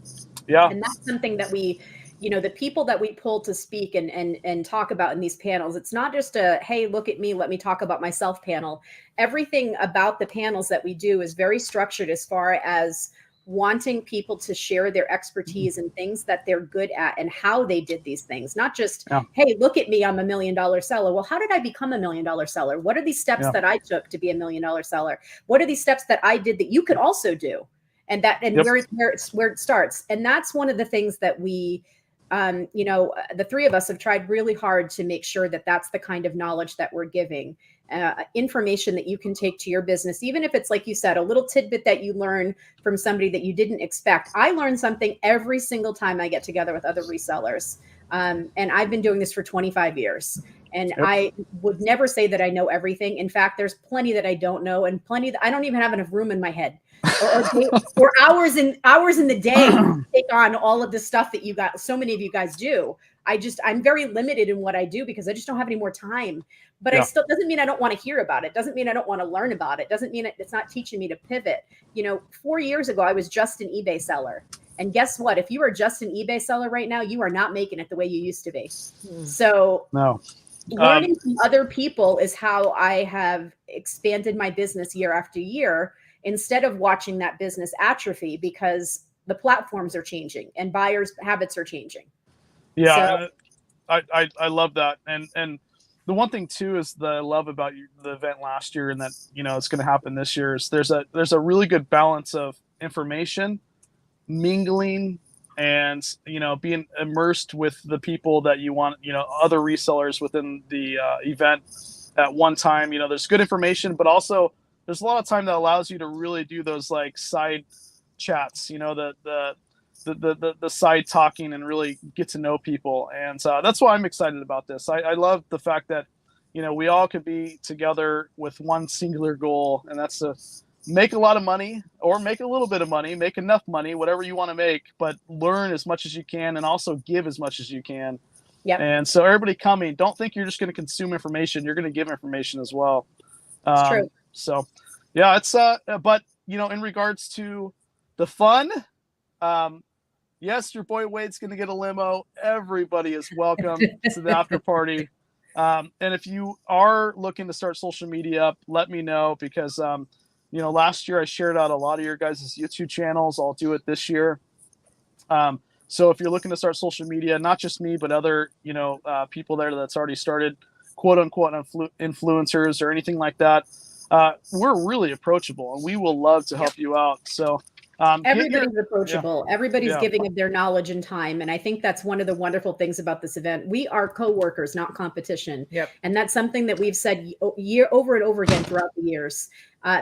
[SPEAKER 4] Yeah.
[SPEAKER 2] And that's something that we, you know, the people that we pull to speak and talk about in these panels, it's not just a, hey, look at me, let me talk about myself panel. Everything about the panels that we do is very structured as far as wanting people to share their expertise and things that they're good at and how they did these things. Not just, hey, look at me, I'm $1 million seller. Well, how did I become $1 million seller? What are these steps that I took to be $1 million seller? What are these steps that I did that you could also do? And that, and where it starts. And that's one of the things that we, you know, the three of us have tried really hard to make sure that that's the kind of knowledge that we're giving, information that you can take to your business, even if it's, like you said, a little tidbit that you learn from somebody that you didn't expect. I learn something every single time I get together with other resellers. And I've been doing this for 25 years. And I would never say that I know everything. In fact, there's plenty that I don't know, and plenty that I don't even have enough room in my head or hours in the day to take on all of the stuff that you got. So many of you guys do. I'm very limited in what I do because I just don't have any more time. But I still, doesn't mean I don't want to hear about it. Doesn't mean I don't want to learn about it. Doesn't mean it's not teaching me to pivot. You know, 4 years ago, I was just an eBay seller. And guess what? If you are just an eBay seller right now, you are not making it the way you used to be. So learning from other people is how I have expanded my business year after year, instead of watching that business atrophy because the platforms are changing and buyers' habits are changing.
[SPEAKER 4] Yeah, so, I love that. And the one thing too is that I love about the event last year, and that, you know, it's going to happen this year, is there's a really good balance of information, mingling, and, you know, being immersed with the people that you want, you know, other resellers within the event at one time. You know, there's good information, but also there's a lot of time that allows you to really do those like side chats, you know, the side talking, and really get to know people. And that's why I'm excited about this. I love the fact that, you know, we all could be together with one singular goal, and that's to make a lot of money or make a little bit of money, make enough money, whatever you want to make, but learn as much as you can and also give as much as you can.
[SPEAKER 2] Yeah.
[SPEAKER 4] And so everybody coming, don't think you're just going to consume information. You're going to give information as well.
[SPEAKER 2] It's true.
[SPEAKER 4] So yeah, it's, but, you know, in regards to the fun, yes, your boy Wade's going to get a limo. Everybody is welcome to the after party. And if you are looking to start social media up, let me know, because, you know, last year I shared out a lot of your guys' YouTube channels. I'll do it this year. So if you're looking to start social media, not just me, but other, you know, people there that's already started, quote unquote, influencers or anything like that, we're really approachable, and we will love to help you out. So
[SPEAKER 2] everybody's approachable. Everybody's giving of their knowledge and time. And I think that's one of the wonderful things about this event. We are co-workers, not competition. And that's something that we've said over and over again throughout the years.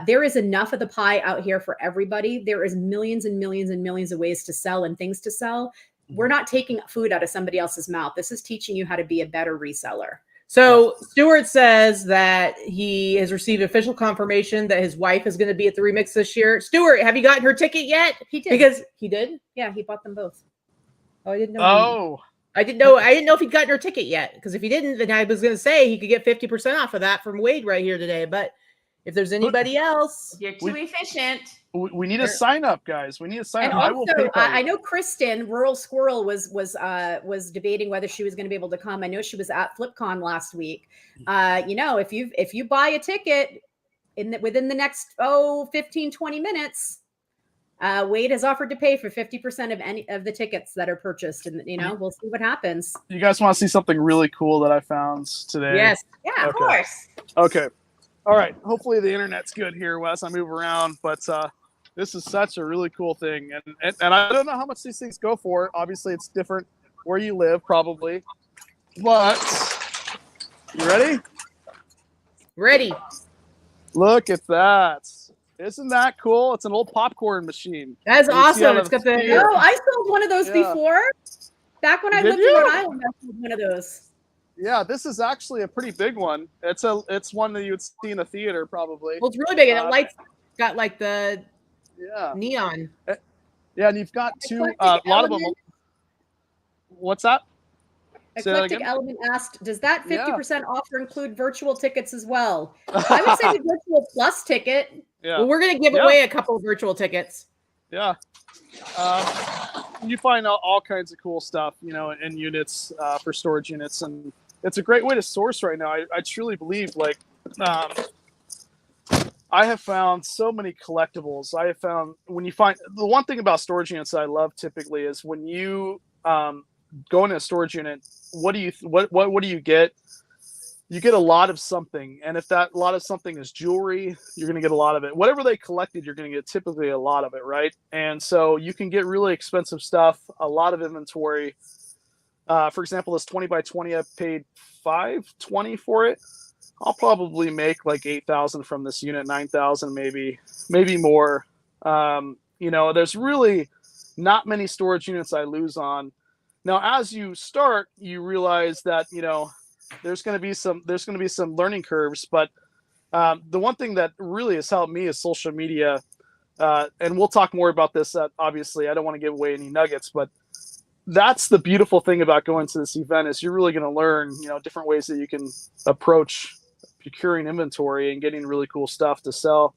[SPEAKER 2] There is enough of the pie out here for everybody. There is millions and millions and millions of ways to sell and things to sell. We're not taking food out of somebody else's mouth. This is teaching you how to be a better reseller.
[SPEAKER 1] So Stuart says that he has received official confirmation that his wife is going to be at the remix this year. Stuart, have you gotten her ticket yet?
[SPEAKER 2] He did.
[SPEAKER 1] Because he did?
[SPEAKER 2] Yeah, he bought them both.
[SPEAKER 1] Oh, I didn't know. I didn't know if he'd gotten her ticket yet. Because if he didn't, then I was going to say he could get 50% off of that from Wade right here today. But If there's anybody else,
[SPEAKER 3] You're too efficient.
[SPEAKER 4] We need a sign up, guys. We need a sign
[SPEAKER 2] And
[SPEAKER 4] up. I will
[SPEAKER 2] also,
[SPEAKER 4] PayPal
[SPEAKER 2] I
[SPEAKER 4] you.
[SPEAKER 2] know Kristen, Rural Squirrel, was debating whether she was going to be able to come. I know she was at FlipCon last week. If you buy a ticket within the next 15, 20 minutes, Wade has offered to pay for 50% of any of the tickets that are purchased, and we'll see what happens.
[SPEAKER 4] You guys want to see something really cool that I found today?
[SPEAKER 1] yes.
[SPEAKER 2] Yeah,
[SPEAKER 3] Of course.
[SPEAKER 4] Okay. All right. Hopefully the internet's good here, Wes. I move around, but this is such a really cool thing, and I don't know how much these things go for. Obviously, it's different where you live, probably. But you ready?
[SPEAKER 1] Ready.
[SPEAKER 4] Look at that! Isn't that cool? It's an old popcorn machine.
[SPEAKER 1] That's
[SPEAKER 4] You see
[SPEAKER 1] awesome.
[SPEAKER 4] how
[SPEAKER 1] It's got the
[SPEAKER 4] Yeah.
[SPEAKER 2] Oh, I sold one of those
[SPEAKER 4] Yeah.
[SPEAKER 2] before. Back when I
[SPEAKER 4] Did
[SPEAKER 2] lived
[SPEAKER 4] you?
[SPEAKER 2] in Rhode Island, I sold one of those.
[SPEAKER 4] Yeah, this is actually a pretty big one. It's one that you would see in a theater, probably.
[SPEAKER 1] well, it's really big, and it lights got like the
[SPEAKER 4] Yeah.
[SPEAKER 1] neon.
[SPEAKER 4] Yeah, and you've got two. A
[SPEAKER 2] Eclectic
[SPEAKER 4] lot of them.
[SPEAKER 2] Element-
[SPEAKER 4] What's that? Say that
[SPEAKER 2] Eclectic
[SPEAKER 4] again?
[SPEAKER 2] Element asked, does that
[SPEAKER 4] Yeah.
[SPEAKER 2] 50% offer include virtual tickets as well? I would say the virtual plus ticket.
[SPEAKER 4] Yeah.
[SPEAKER 1] Well, we're gonna give
[SPEAKER 4] Yeah.
[SPEAKER 1] away a couple of virtual tickets.
[SPEAKER 4] Yeah. You find all kinds of cool stuff, in units for storage units, and it's a great way to source right now. I truly believe, I have found so many collectibles. I have found when you find the one thing about storage units that I love typically is when you go into a storage unit, what do you get? You get a lot of something, and if that lot of something is jewelry, you're going to get a lot of it. Whatever they collected, you're going to get typically a lot of it, right? And so you can get really expensive stuff, a lot of inventory. For example, this 20 by 20, I paid $520 for it. I'll probably make like 8,000 from this unit, 9,000 maybe more. There's really not many storage units I lose on. Now, as you start, you realize that there's going to be some learning curves, but the one thing that really has helped me is social media, and we'll talk more about this. Obviously, I don't want to give away any nuggets, but that's the beautiful thing about going to this event is you're really going to learn, different ways that you can approach procuring inventory and getting really cool stuff to sell.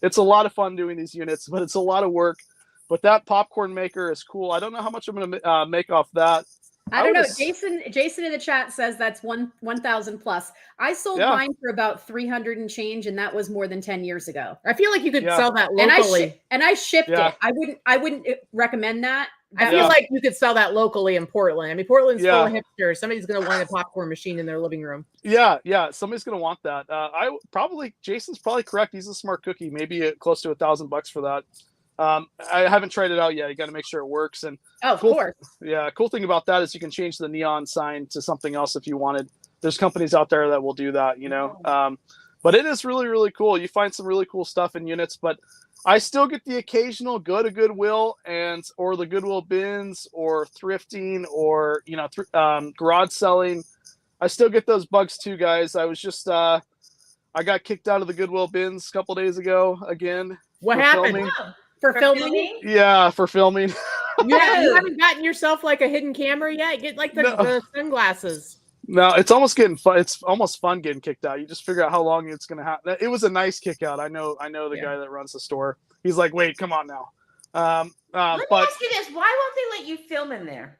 [SPEAKER 4] It's a lot of fun doing these units, but it's a lot of work. But that popcorn maker is cool. I don't know how much I'm going to make off that.
[SPEAKER 2] I don't know. Jason in the chat says that's 1,000 plus. I sold mine for about 300 and change, and that was more than 10 years ago.
[SPEAKER 1] I feel like you could sell that locally.
[SPEAKER 2] And I shipped
[SPEAKER 4] Yeah.
[SPEAKER 2] it. I wouldn't recommend that.
[SPEAKER 1] I feel like you could sell that locally in Portland. I mean, Portland's full of hipsters. Somebody's going to want a popcorn machine in their living room.
[SPEAKER 4] Yeah. Somebody's going to want that. Jason's probably correct. He's a smart cookie. Maybe close to $1,000 for that. I haven't tried it out yet. You got to make sure it works. And
[SPEAKER 2] of course.
[SPEAKER 4] Yeah. Cool thing about that is you can change the neon sign to something else if you wanted. There's companies out there that will do that, but it is really, really cool. You find some really cool stuff in units, but I still get the occasional go to Goodwill or the Goodwill bins or thrifting or, garage selling. I still get those bugs too, guys. I was just, I got kicked out of the Goodwill bins a couple days ago again.
[SPEAKER 1] What happened?
[SPEAKER 4] Filming.
[SPEAKER 2] For filming?
[SPEAKER 4] Yeah, for filming.
[SPEAKER 1] You haven't gotten yourself like a hidden camera yet? Get like the sunglasses.
[SPEAKER 4] No, it's almost getting fun. It's almost fun getting kicked out. You just figure out how long it's going to happen. It was a nice kick out. I know the guy that runs the store. He's like, wait, come on now.
[SPEAKER 3] Let me ask you this: why won't they let you film in there?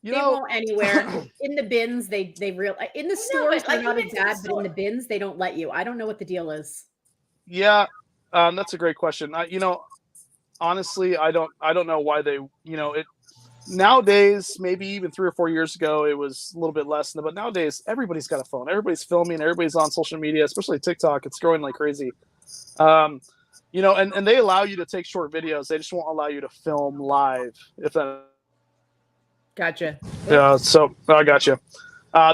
[SPEAKER 2] They won't anywhere. In the bins, they in the stores they're not as bad, but in the bins they don't let you. I don't know what the deal is.
[SPEAKER 4] Yeah, that's a great question. Honestly, I don't know why they. Nowadays, maybe even 3 or 4 years ago, it was a little bit less. But nowadays, everybody's got a phone. Everybody's filming. Everybody's on social media, especially TikTok. It's growing like crazy. And they allow you to take short videos. They just won't allow you to film live. If that.
[SPEAKER 1] Gotcha.
[SPEAKER 4] Yeah. So I got you.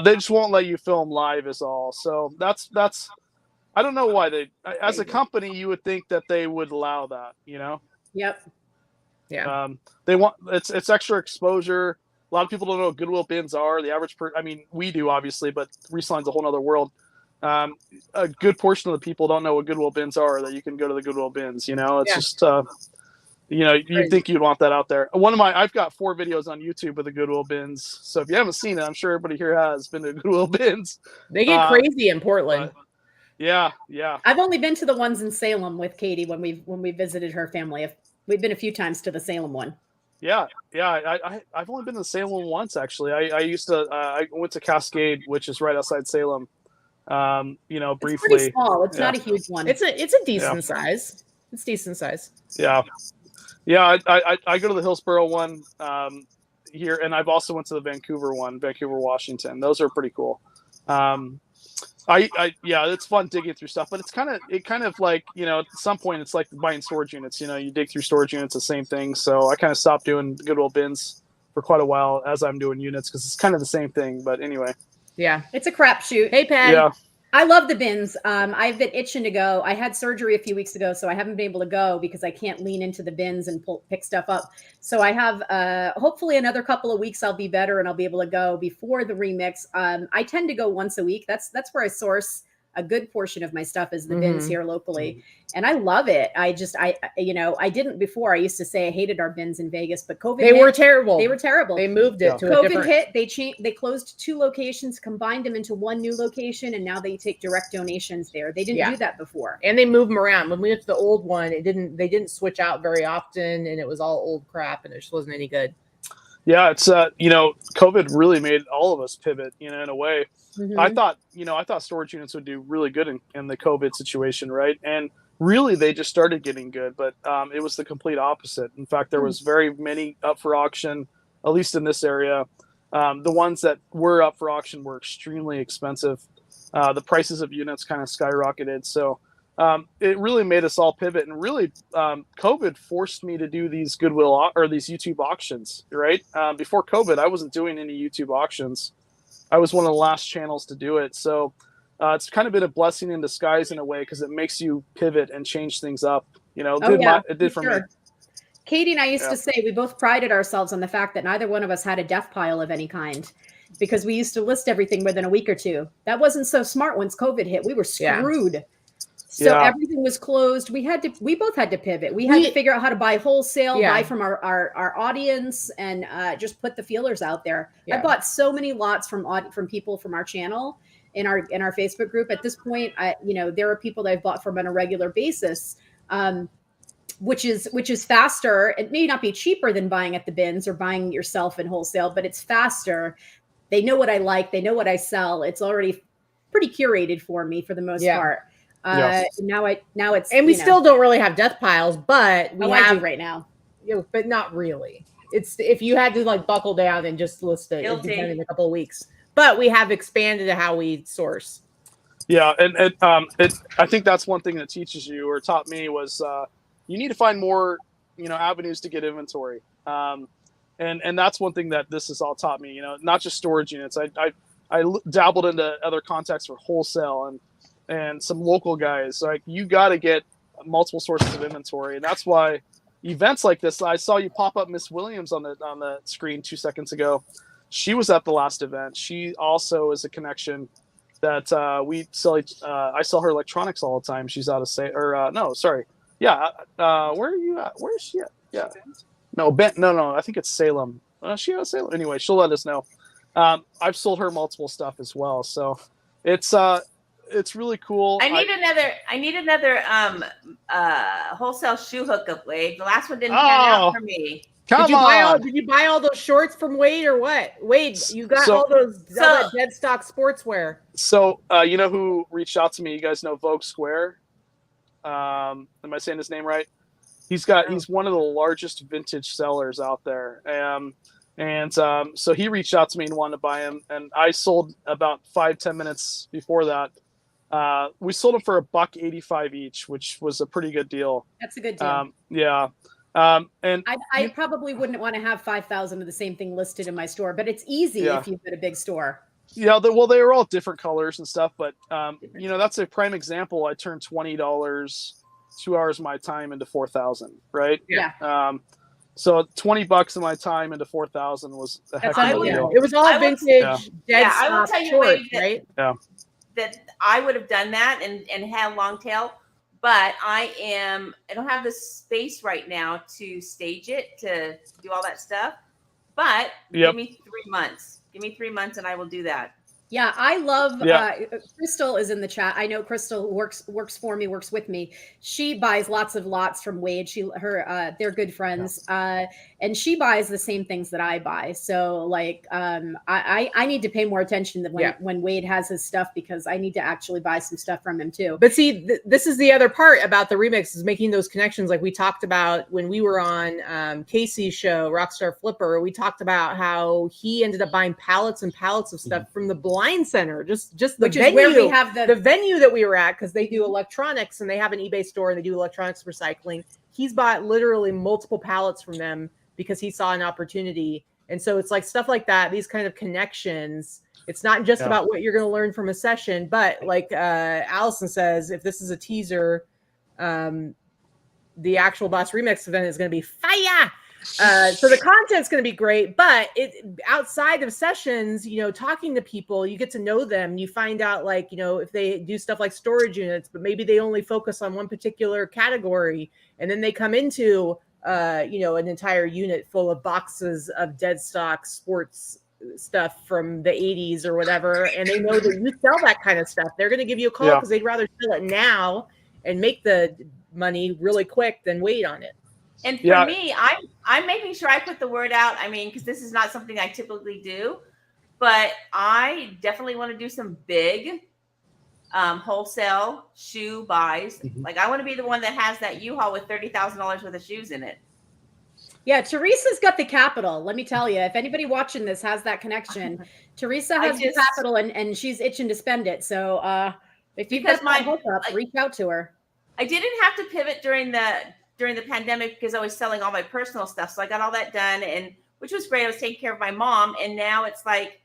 [SPEAKER 4] They just won't let you film live is all. So that's. I don't know why they. As a company, you would think that they would allow that.
[SPEAKER 2] Yep.
[SPEAKER 1] Yeah.
[SPEAKER 4] They want it's extra exposure. A lot of people don't know what Goodwill bins are. The average we do obviously, but reselling's a whole other world. A good portion of the people don't know what Goodwill bins are. That you can go to the Goodwill bins. It's just you'd think you'd want that out there. I've got 4 videos on YouTube of the Goodwill bins. So if you haven't seen it, I'm sure everybody here has been to Goodwill bins.
[SPEAKER 1] They get crazy in Portland.
[SPEAKER 4] Yeah, yeah.
[SPEAKER 2] I've only been to the ones in Salem with Katy when we visited her family. We've been a few times to the Salem one.
[SPEAKER 4] Yeah, yeah. I've only been to Salem one actually. I used to I went to Cascade, which is right outside Salem. You know,
[SPEAKER 2] It's
[SPEAKER 4] briefly.
[SPEAKER 2] pretty small. It's
[SPEAKER 4] Yeah.
[SPEAKER 2] not a huge one.
[SPEAKER 1] It's a decent size. It's decent size.
[SPEAKER 4] Yeah, yeah. I go to the Hillsborough one here, and I've also went to the Vancouver one, Vancouver, Washington. Those are pretty cool. Yeah, it's fun digging through stuff, but it's kind of like, you know, at some point it's like buying storage units. You know, you dig through storage units, the same thing. So I kind of stopped doing good old bins for quite a while as I'm doing units because it's kind of the same thing. But anyway,
[SPEAKER 1] Yeah.
[SPEAKER 2] It's a crapshoot.
[SPEAKER 1] Hey, Patty.
[SPEAKER 4] yeah,
[SPEAKER 2] I love the bins. I've been itching to go. I had surgery a few weeks ago, so I haven't been able to go because I can't lean into the bins and pick stuff up. So I have hopefully another couple of weeks I'll be better and I'll be able to go before the remix. I tend to go once a week. That's where I source a good portion of my stuff is the bins here locally. And I love it. I didn't before. I used to say I hated our bins in Vegas, but COVID
[SPEAKER 1] They
[SPEAKER 2] hit.
[SPEAKER 1] were terrible.
[SPEAKER 2] They were terrible.
[SPEAKER 1] They moved it to a
[SPEAKER 2] COVID
[SPEAKER 1] different.
[SPEAKER 2] hit. They closed 2 locations, combined them into one new location, and now they take direct donations there. They didn't do that before.
[SPEAKER 1] And they move them around. When we went to the old one, they didn't switch out very often, and it was all old crap, and it just wasn't any good.
[SPEAKER 4] yeah. It's you know, COVID really made all of us pivot. You know, in a way. I thought storage units would do really good in the COVID situation, right? And really, they just started getting good, but it was the complete opposite. In fact, there was very many up for auction, at least in this area. The ones that were up for auction were extremely expensive. The prices of units kind of skyrocketed. So it really made us all pivot. And really, COVID forced me to do these Goodwill or these YouTube auctions, right? Before COVID, I wasn't doing any YouTube auctions. I was one of the last channels to do it. So it's kind of been a blessing in disguise in a way because it makes you pivot and change things up. You know, it did for me.
[SPEAKER 2] Katy and I used to say we both prided ourselves on the fact that neither one of us had a death pile of any kind because we used to list everything within a week or two. That wasn't so smart once COVID hit. We were screwed. Yeah. So everything was closed. We both had to pivot. We had to figure out how to buy wholesale, buy from our audience, and just put the feelers out there. I bought so many lots from people from our channel in our Facebook group. At this point, there are people that I've bought from on a regular basis, which is faster. It may not be cheaper than buying at the bins or buying yourself in wholesale, but it's faster. They know what I like. They know what I sell. It's already pretty curated for me for the most part. Now it's,
[SPEAKER 1] and we still don't really have death piles, but we have
[SPEAKER 2] right now.
[SPEAKER 1] But not really. It's if you had to like buckle down and just list it, it'd be done in a couple of weeks. But we have expanded how we source.
[SPEAKER 4] Yeah, and I think that's one thing that teaches you or taught me was you need to find more avenues to get inventory. And that's one thing that this has all taught me. Not just storage units. I dabbled into other contexts for wholesale and some local guys. Like you got to get multiple sources of inventory, and that's why events like this. I saw you pop up Miss Williams on the screen 2 seconds ago. She was at the last event. She also is a connection that we sell. I sell her electronics all the time. She's out of no, sorry. Yeah. Where are you at? Where is she at? Yeah. No, no. I think it's Salem. She out of Salem. Anyway, she'll let us know. I've sold her multiple stuff as well. So it's really cool.
[SPEAKER 3] I need another wholesale shoe hookup, Wade. The last one didn't pan out for me.
[SPEAKER 1] Did you buy all those shorts from Wade or what? Wade, you got all that dead stock sportswear.
[SPEAKER 4] So you know who reached out to me? You guys know Vogue Square. Am I saying his name right? He's one of the largest vintage sellers out there. So he reached out to me and wanted to buy him, and I sold about 5-10 minutes before that. We sold them for $185 each, which was a pretty good deal.
[SPEAKER 2] That's a good deal.
[SPEAKER 4] Yeah. And
[SPEAKER 2] I probably wouldn't want to have 5,000 of the same thing listed in my store, but it's easy if you've got a big store.
[SPEAKER 4] Yeah, they were all different colors and stuff, but that's a prime example. I turned $20, 2 hours of my time into 4,000, right?
[SPEAKER 2] Yeah.
[SPEAKER 4] So $20 of my time into 4,000 was a heck of a deal.
[SPEAKER 1] It was all vintage, dead
[SPEAKER 3] I will tell you,
[SPEAKER 1] shorts,
[SPEAKER 3] Wade,
[SPEAKER 1] right?
[SPEAKER 4] Yeah.
[SPEAKER 3] That I would have done that and had a long tail, but I don't have the space right now to stage it, to do all that stuff. But give me 3 months. Give me 3 months and I will do that.
[SPEAKER 2] Yeah, I love
[SPEAKER 4] Yeah.
[SPEAKER 2] Crystal is in the chat. I know Crystal works for me, works with me. She buys lots of lots from Wade. They're good friends. And she buys the same things that I buy. So like I need to pay more attention than when Wade has his stuff, because I need to actually buy some stuff from him too.
[SPEAKER 1] But see, this is the other part about the remix, is making those connections. Like we talked about when we were on Casey's show, Rockstar Flipper, we talked about how he ended up buying pallets and pallets of stuff from the Blind Center, just the
[SPEAKER 2] Which
[SPEAKER 1] venue,
[SPEAKER 2] is where we have
[SPEAKER 1] the venue that we were at, because they do electronics and they have an eBay store and they do electronics recycling. He's bought literally multiple pallets from them because he saw an opportunity. And so it's like stuff like that, these kind of connections. It's not just about what you're going to learn from a session, but like Allison says, if this is a teaser, the actual Boss Remix event is going to be fire. So the content's going to be great, but outside of sessions, you know, talking to people, you get to know them. You find out, like, you know, if they do stuff like storage units, but maybe they only focus on one particular category, and then they come into, you know, an entire unit full of boxes of dead stock sports stuff from the 80s or whatever, and they know that you sell that kind of stuff. They're going to give you a call because they'd rather sell it now and make the money really quick than wait on it.
[SPEAKER 3] And for me, I'm making sure I put the word out. I mean, because this is not something I typically do, but I definitely want to do some big wholesale shoe buys. Like I want to be the one that has that U-Haul with $30,000 worth of shoes in it.
[SPEAKER 2] Yeah, Theresa's got the capital. Let me tell you, if anybody watching this has that connection, Theresa has the capital, and she's itching to spend it. So if you've got my hookup, reach out to her.
[SPEAKER 3] I didn't have to pivot during the pandemic because I was selling all my personal stuff. So I got all that done, and which was great. I was taking care of my mom. And now it's like,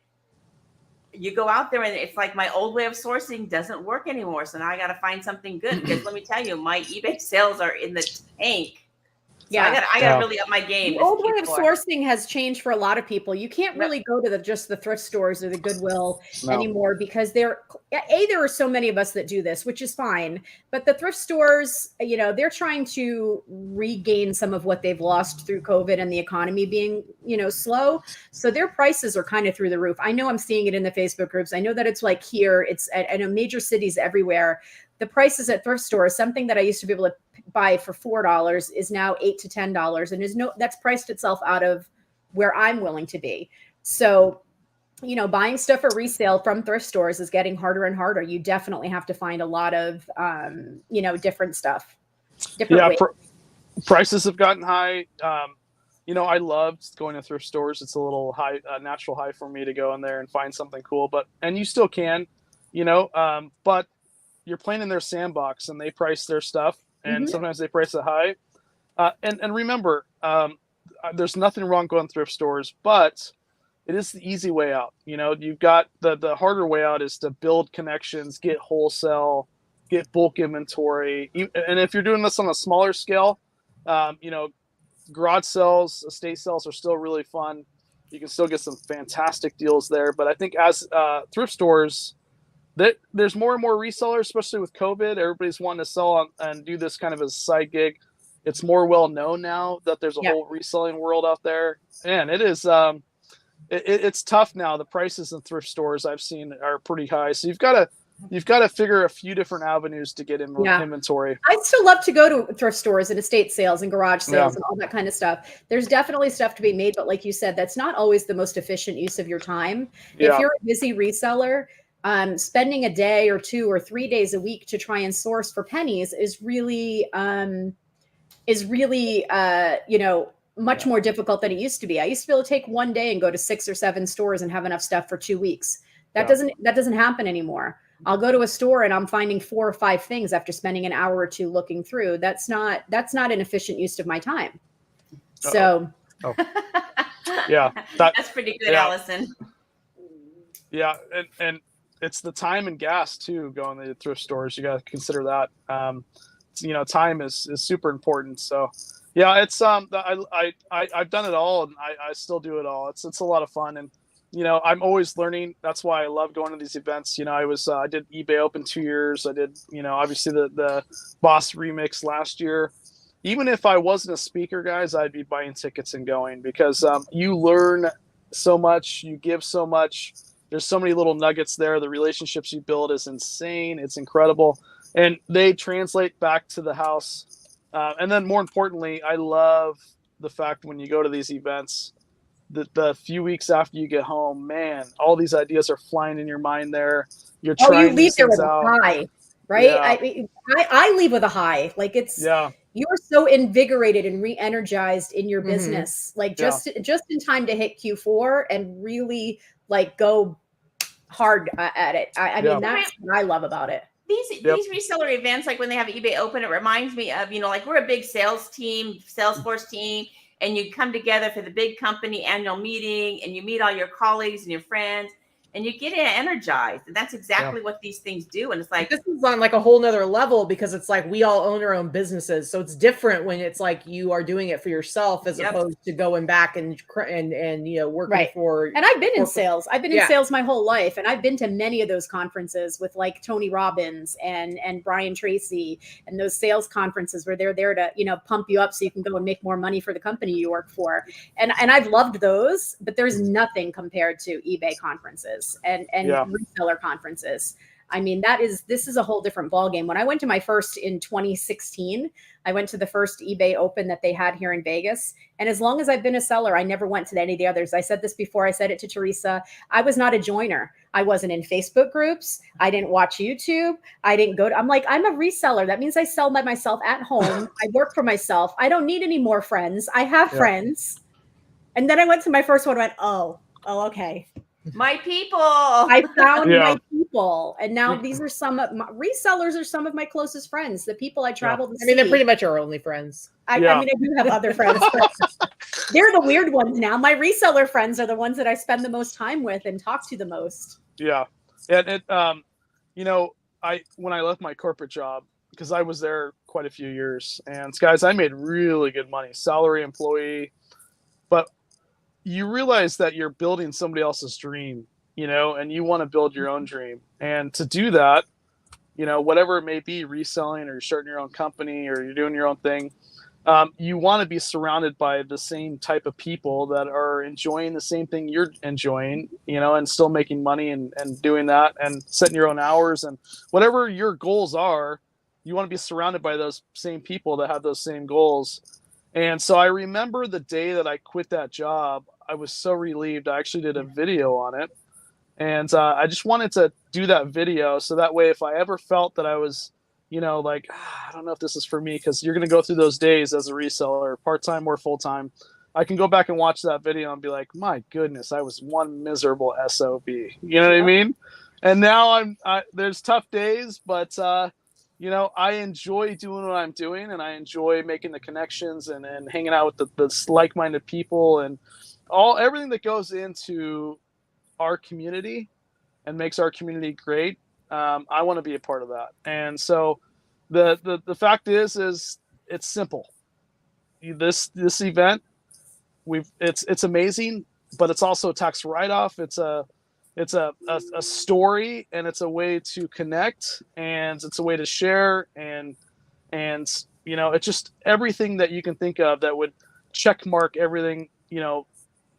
[SPEAKER 3] you go out there and it's like my old way of sourcing doesn't work anymore. So now I got to find something good, because let me tell you, my eBay sales are in the tank. So I got to really up my game.
[SPEAKER 2] The old way of sourcing has changed for a lot of people. You can't really go to just the thrift stores or the Goodwill anymore, because there are so many of us that do this, which is fine. But the thrift stores, you know, they're trying to regain some of what they've lost through COVID and the economy being, you know, slow. So their prices are kind of through the roof. I know I'm seeing it in the Facebook groups. I know that it's like here, it's at major cities everywhere. The prices at thrift stores, something that I used to be able to buy for $4 is now $8 to $10, and that's priced itself out of where I'm willing to be. So, you know, buying stuff for resale from thrift stores is getting harder and harder. You definitely have to find a lot of, you know, different stuff.
[SPEAKER 4] Prices have gotten high. You know, I loved going to thrift stores. It's a little high, natural high for me to go in there and find something cool. And you still can, you know, but you're playing in their sandbox, and they price their stuff, and sometimes they price it high. And remember, there's nothing wrong going thrift stores, but it is the easy way out. You know, you've got the harder way out is to build connections, get wholesale, get bulk inventory. And if you're doing this on a smaller scale, you know, garage sales, estate sales are still really fun. You can still get some fantastic deals there. But I think as thrift stores, there's more and more resellers, especially with COVID. Everybody's wanting to sell and do this kind of as a side gig. It's more well known now that there's a whole reselling world out there, and it is it's tough now. The prices in thrift stores I've seen are pretty high, so you've got to figure a few different avenues to get inventory.
[SPEAKER 2] I still love to go to thrift stores and estate sales and garage sales and all that kind of stuff. There's definitely stuff to be made, but like you said, that's not always the most efficient use of your time. If you're a busy reseller, spending a day or 2 or 3 days a week to try and source for pennies is really, you know, much more difficult than it used to be. I used to be able to take one day and go to 6 or 7 stores and have enough stuff for 2 weeks. That doesn't happen anymore. I'll go to a store and I'm finding 4 or 5 things after spending an hour or 2 looking through. That's not an efficient use of my time. So,
[SPEAKER 3] that's pretty good, Allison.
[SPEAKER 4] Yeah, and it's the time and gas too. Going to the thrift stores, you got to consider that. You know, time is super important. So, yeah, it's I've done it all, and I still do it all. It's a lot of fun, and you know, I'm always learning. That's why I love going to these events. You know, I did eBay Open 2 years. I did, you know, obviously the Boss Remix last year. Even if I wasn't a speaker, guys, I'd be buying tickets and going, because you learn so much, you give so much. There's so many little nuggets there. The relationships you build is insane. It's incredible. And they translate back to the house. And then more importantly, I love the fact when you go to these events, the few weeks after you get home, man, all these ideas are flying in your mind there. You're trying
[SPEAKER 2] you leave
[SPEAKER 4] these
[SPEAKER 2] there
[SPEAKER 4] things
[SPEAKER 2] with
[SPEAKER 4] out.
[SPEAKER 2] a high, right?
[SPEAKER 4] Yeah.
[SPEAKER 2] I leave with a high. Like you're so invigorated and re-energized in your business, like just in time to hit Q4 and really like go hard at it. I mean, that's what I love about it.
[SPEAKER 3] These reseller events, like when they have eBay Open, it reminds me of, like we're a big sales team, Salesforce team, and you come together for the big company annual meeting and you meet all your colleagues and your friends and you get energized. And that's exactly what these things do. And it's like,
[SPEAKER 1] this is on like a whole nother level because it's like we all own our own businesses. So it's different when it's like you are doing it for yourself as opposed to going back and working for.
[SPEAKER 2] And I've been in sales. I've been in sales my whole life. And I've been to many of those conferences with like Tony Robbins and Brian Tracy and those sales conferences where they're there to, pump you up so you can go and make more money for the company you work for. And I've loved those, but there's nothing compared to eBay conferences and reseller conferences. I mean, this is a whole different ballgame. When I went to my first in 2016, I went to the first eBay Open that they had here in Vegas. And as long as I've been a seller, I never went to any of the others. I said this before. I said it to Theresa. I was not a joiner. I wasn't in Facebook groups. I didn't watch YouTube. I didn't go to, I'm like, I'm a reseller. That means I sell by myself at home. I work for myself. I don't need any more friends. I have friends. And then I went to my first one and went, oh, okay.
[SPEAKER 3] My people.
[SPEAKER 2] I found my people. And now these are some of my resellers are some of my closest friends, the people I travel to see.
[SPEAKER 1] They're pretty much our only friends.
[SPEAKER 2] I mean, I do have other friends, but they're the weird ones now. My reseller friends are the ones that I spend the most time with and talk to the most.
[SPEAKER 4] Yeah. And it, when I left my corporate job, because I was there quite a few years, and guys, I made really good money, salary employee, but you realize that you're building somebody else's dream, and you want to build your own dream. And to do that, whatever it may be, reselling or you're starting your own company or you're doing your own thing, you want to be surrounded by the same type of people that are enjoying the same thing you're enjoying, and still making money and doing that and setting your own hours and whatever your goals are, you want to be surrounded by those same people that have those same goals. And so I remember the day that I quit that job, I was so relieved. I actually did a video on it. And I just wanted to do that video so that way if I ever felt that I was, I don't know if this is for me, because you're going to go through those days as a reseller, part-time or full-time. I can go back and watch that video and be like, my goodness, I was one miserable SOB. You know what I mean? And now there's tough days, but I enjoy doing what I'm doing, and I enjoy making the connections and hanging out with the like-minded people and everything that goes into our community and makes our community great. I want to be a part of that. And so the fact is it's simple. This event, it's amazing, but it's also a tax write-off. It's a story, and it's a way to connect, and it's a way to share, and it's just everything that you can think of that would check mark everything,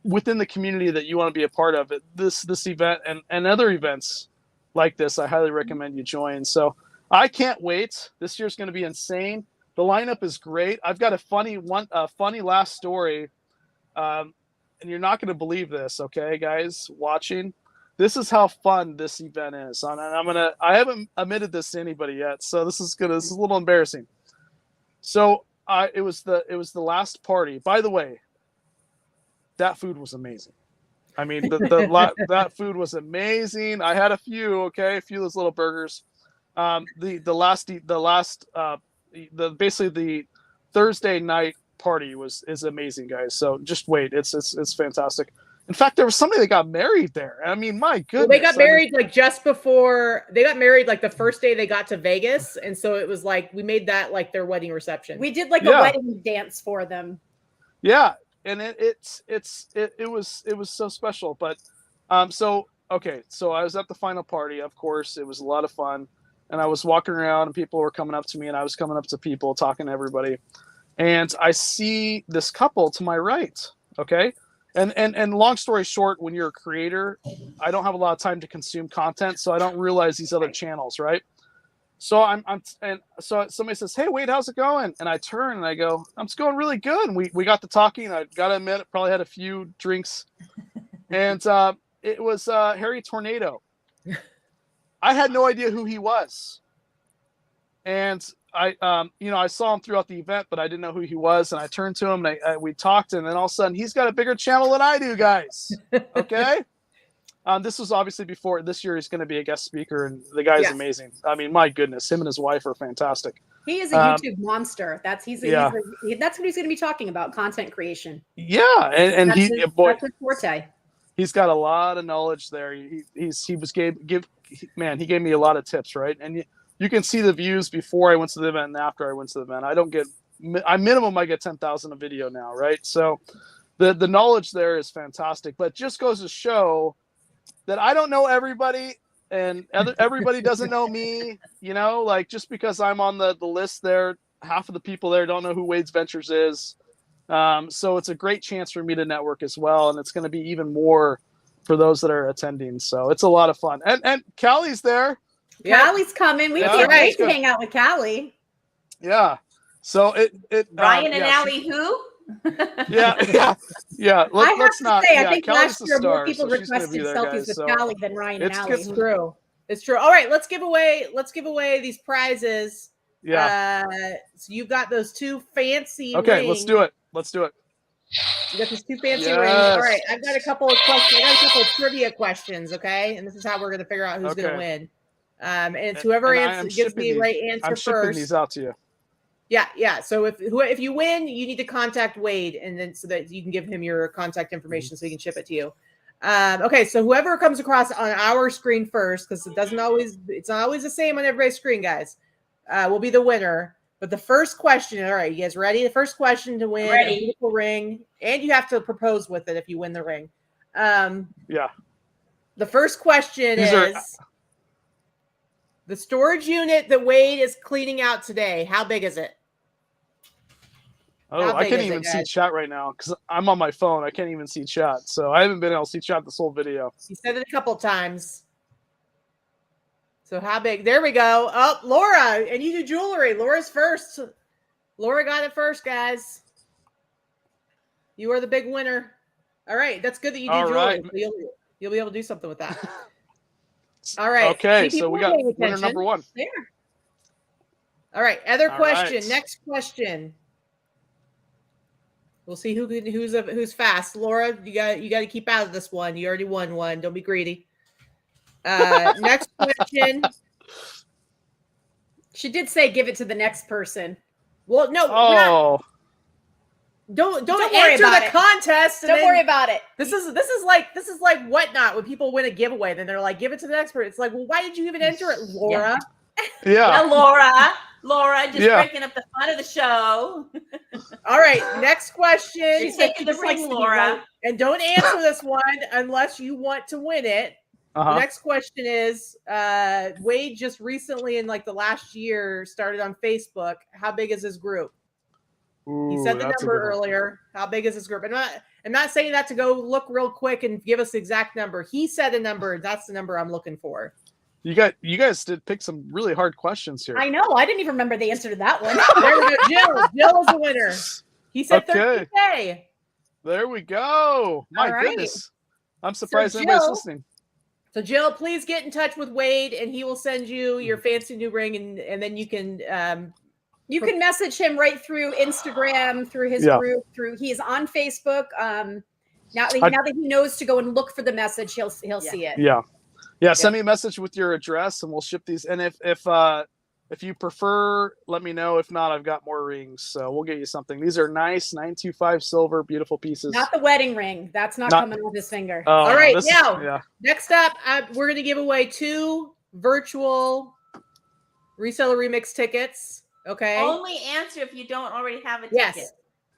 [SPEAKER 4] within the community that you want to be a part of. This event and other events like this, I highly recommend you join. So I can't wait. This year's going to be insane. The lineup is great. I've got a funny last story, and you're not going to believe this, okay, guys watching. This is how fun this event is. And I haven't admitted this to anybody yet, so this is a little embarrassing. So it was the last party. By the way, that food was amazing. I mean, that food was amazing. I had a few of those little burgers. The Thursday night party is amazing, guys. So just wait, it's fantastic. In fact, there was somebody that got married there. I mean, my goodness.
[SPEAKER 1] Well, they got married just before they got married, like the first day they got to Vegas, and so it was like we made that like their wedding reception.
[SPEAKER 2] We did like a wedding dance for them.
[SPEAKER 4] Yeah. And it was so special. But so I was at the final party. Of course, it was a lot of fun, and I was walking around, and people were coming up to me, and I was coming up to people, talking to everybody, and I see this couple to my right. Okay, And long story short, when you're a creator, I don't have a lot of time to consume content, so I don't realize these other channels, right? So and so somebody says, "Hey, Wade, how's it going?" And I turn and I go, "It's going really good." And we got to talking. I got to admit, probably had a few drinks, and it was Harry Tornado. I had no idea who he was, and I saw him throughout the event, but I didn't know who he was. And I turned to him and we talked, and then all of a sudden he's got a bigger channel than I do, guys. Okay. This was obviously before this year. He's going to be a guest speaker, and the guy's amazing. I mean, my goodness, him and his wife are fantastic.
[SPEAKER 2] He is a YouTube monster. That's what he's going to be talking about, content creation.
[SPEAKER 4] Yeah. And
[SPEAKER 2] that's his forte.
[SPEAKER 4] He's got a lot of knowledge there. He gave me a lot of tips, right? And you can see the views before I went to the event and after I went to the event. I get 10,000 a video now, right? So the knowledge there is fantastic, but just goes to show that I don't know everybody and everybody doesn't know me, like just because I'm on the list there, half of the people there don't know who Wade's Ventures is. So it's a great chance for me to network as well. And it's going to be even more for those that are attending. So it's a lot of fun. And Callie's there.
[SPEAKER 2] Yeah. Callie's coming. We can't wait to hang out with Callie.
[SPEAKER 4] Yeah. So
[SPEAKER 3] Ryan and Allie who?
[SPEAKER 4] Yeah. Let's not.
[SPEAKER 2] I think last year more people requested selfies with Callie than Ryan and Allie.
[SPEAKER 1] It's true. It's true. All right, let's give away these prizes.
[SPEAKER 4] Yeah.
[SPEAKER 1] So you've got those two fancy
[SPEAKER 4] Okay,
[SPEAKER 1] rings.
[SPEAKER 4] let's do it.
[SPEAKER 1] You got these two fancy rings. All right, I've got a couple of questions. I got a couple of trivia questions, okay? And this is how we're going to figure out who's going to win. And it's whoever gives me the right answer
[SPEAKER 4] I'm shipping
[SPEAKER 1] first.
[SPEAKER 4] these out to you.
[SPEAKER 1] Yeah. So if you win, you need to contact Wade, and then so that you can give him your contact information so he can ship it to you. Okay, so whoever comes across on our screen first, because it's not always the same on everybody's screen, guys, will be the winner. But the first question, all right, you guys ready? The first question to win a beautiful ring, and you have to propose with it if you win the ring.
[SPEAKER 4] Yeah.
[SPEAKER 1] The first question is the storage unit that Wade is cleaning out today. How big is it?
[SPEAKER 4] Oh, I can't even see chat right now because I'm on my phone. I can't even see chat. So I haven't been able to see chat this whole video.
[SPEAKER 1] He said it a couple times. So how big? There we go. Oh, Laura, and you do jewelry. Laura's first. Laura got it first, guys. You are the big winner. All right, that's good that you do jewelry. Right. You'll be able to do something with that. All right.
[SPEAKER 4] Okay, so we got winner number one.
[SPEAKER 1] There. All right. Other question. Right. Next question. We'll see who's fast. Laura, you got to keep out of this one. You already won one. Don't be greedy. Next question.
[SPEAKER 2] She did say give it to the next person.
[SPEAKER 1] Well, no. Don't enter the contest.
[SPEAKER 2] Don't worry about it.
[SPEAKER 1] This is like whatnot when people win a giveaway. Then they're like, give it to the next person. It's like, well, why did you even enter it, Laura?
[SPEAKER 4] Yeah.
[SPEAKER 3] Laura, just breaking up the fun of the show.
[SPEAKER 1] All right, next question.
[SPEAKER 3] She's taking the ring, Laura.
[SPEAKER 1] And don't answer this one unless you want to win it. The next question is, Wade just recently in like the last year started on Facebook. How big is his group?
[SPEAKER 4] Ooh,
[SPEAKER 1] he said the number earlier. How big is his group? I'm not saying that to go look real quick and give us the exact number. He said a number. That's the number I'm looking for.
[SPEAKER 4] You guys did pick some really hard questions here.
[SPEAKER 2] I know. I didn't even remember the answer to that one.
[SPEAKER 1] There we go. Jill is the winner. He said 30K.
[SPEAKER 4] There we go. My goodness. I'm surprised anybody's listening.
[SPEAKER 1] So Jill, please get in touch with Wade and he will send you your fancy new ring and then you can
[SPEAKER 2] message him right through Instagram, through his group, he's on Facebook. Now that he knows to go and look for the message, he'll see it.
[SPEAKER 4] Yeah, send me a message with your address and we'll ship these. And if you prefer, let me know. If not, I've got more rings, so we'll get you something. These are nice 925 silver, beautiful pieces.
[SPEAKER 2] Not the wedding ring. That's not coming off his finger.
[SPEAKER 1] All right, next up, we're going to give away 2 virtual reseller remix tickets. Okay.
[SPEAKER 3] Only answer if you don't already have a ticket.
[SPEAKER 1] Yes.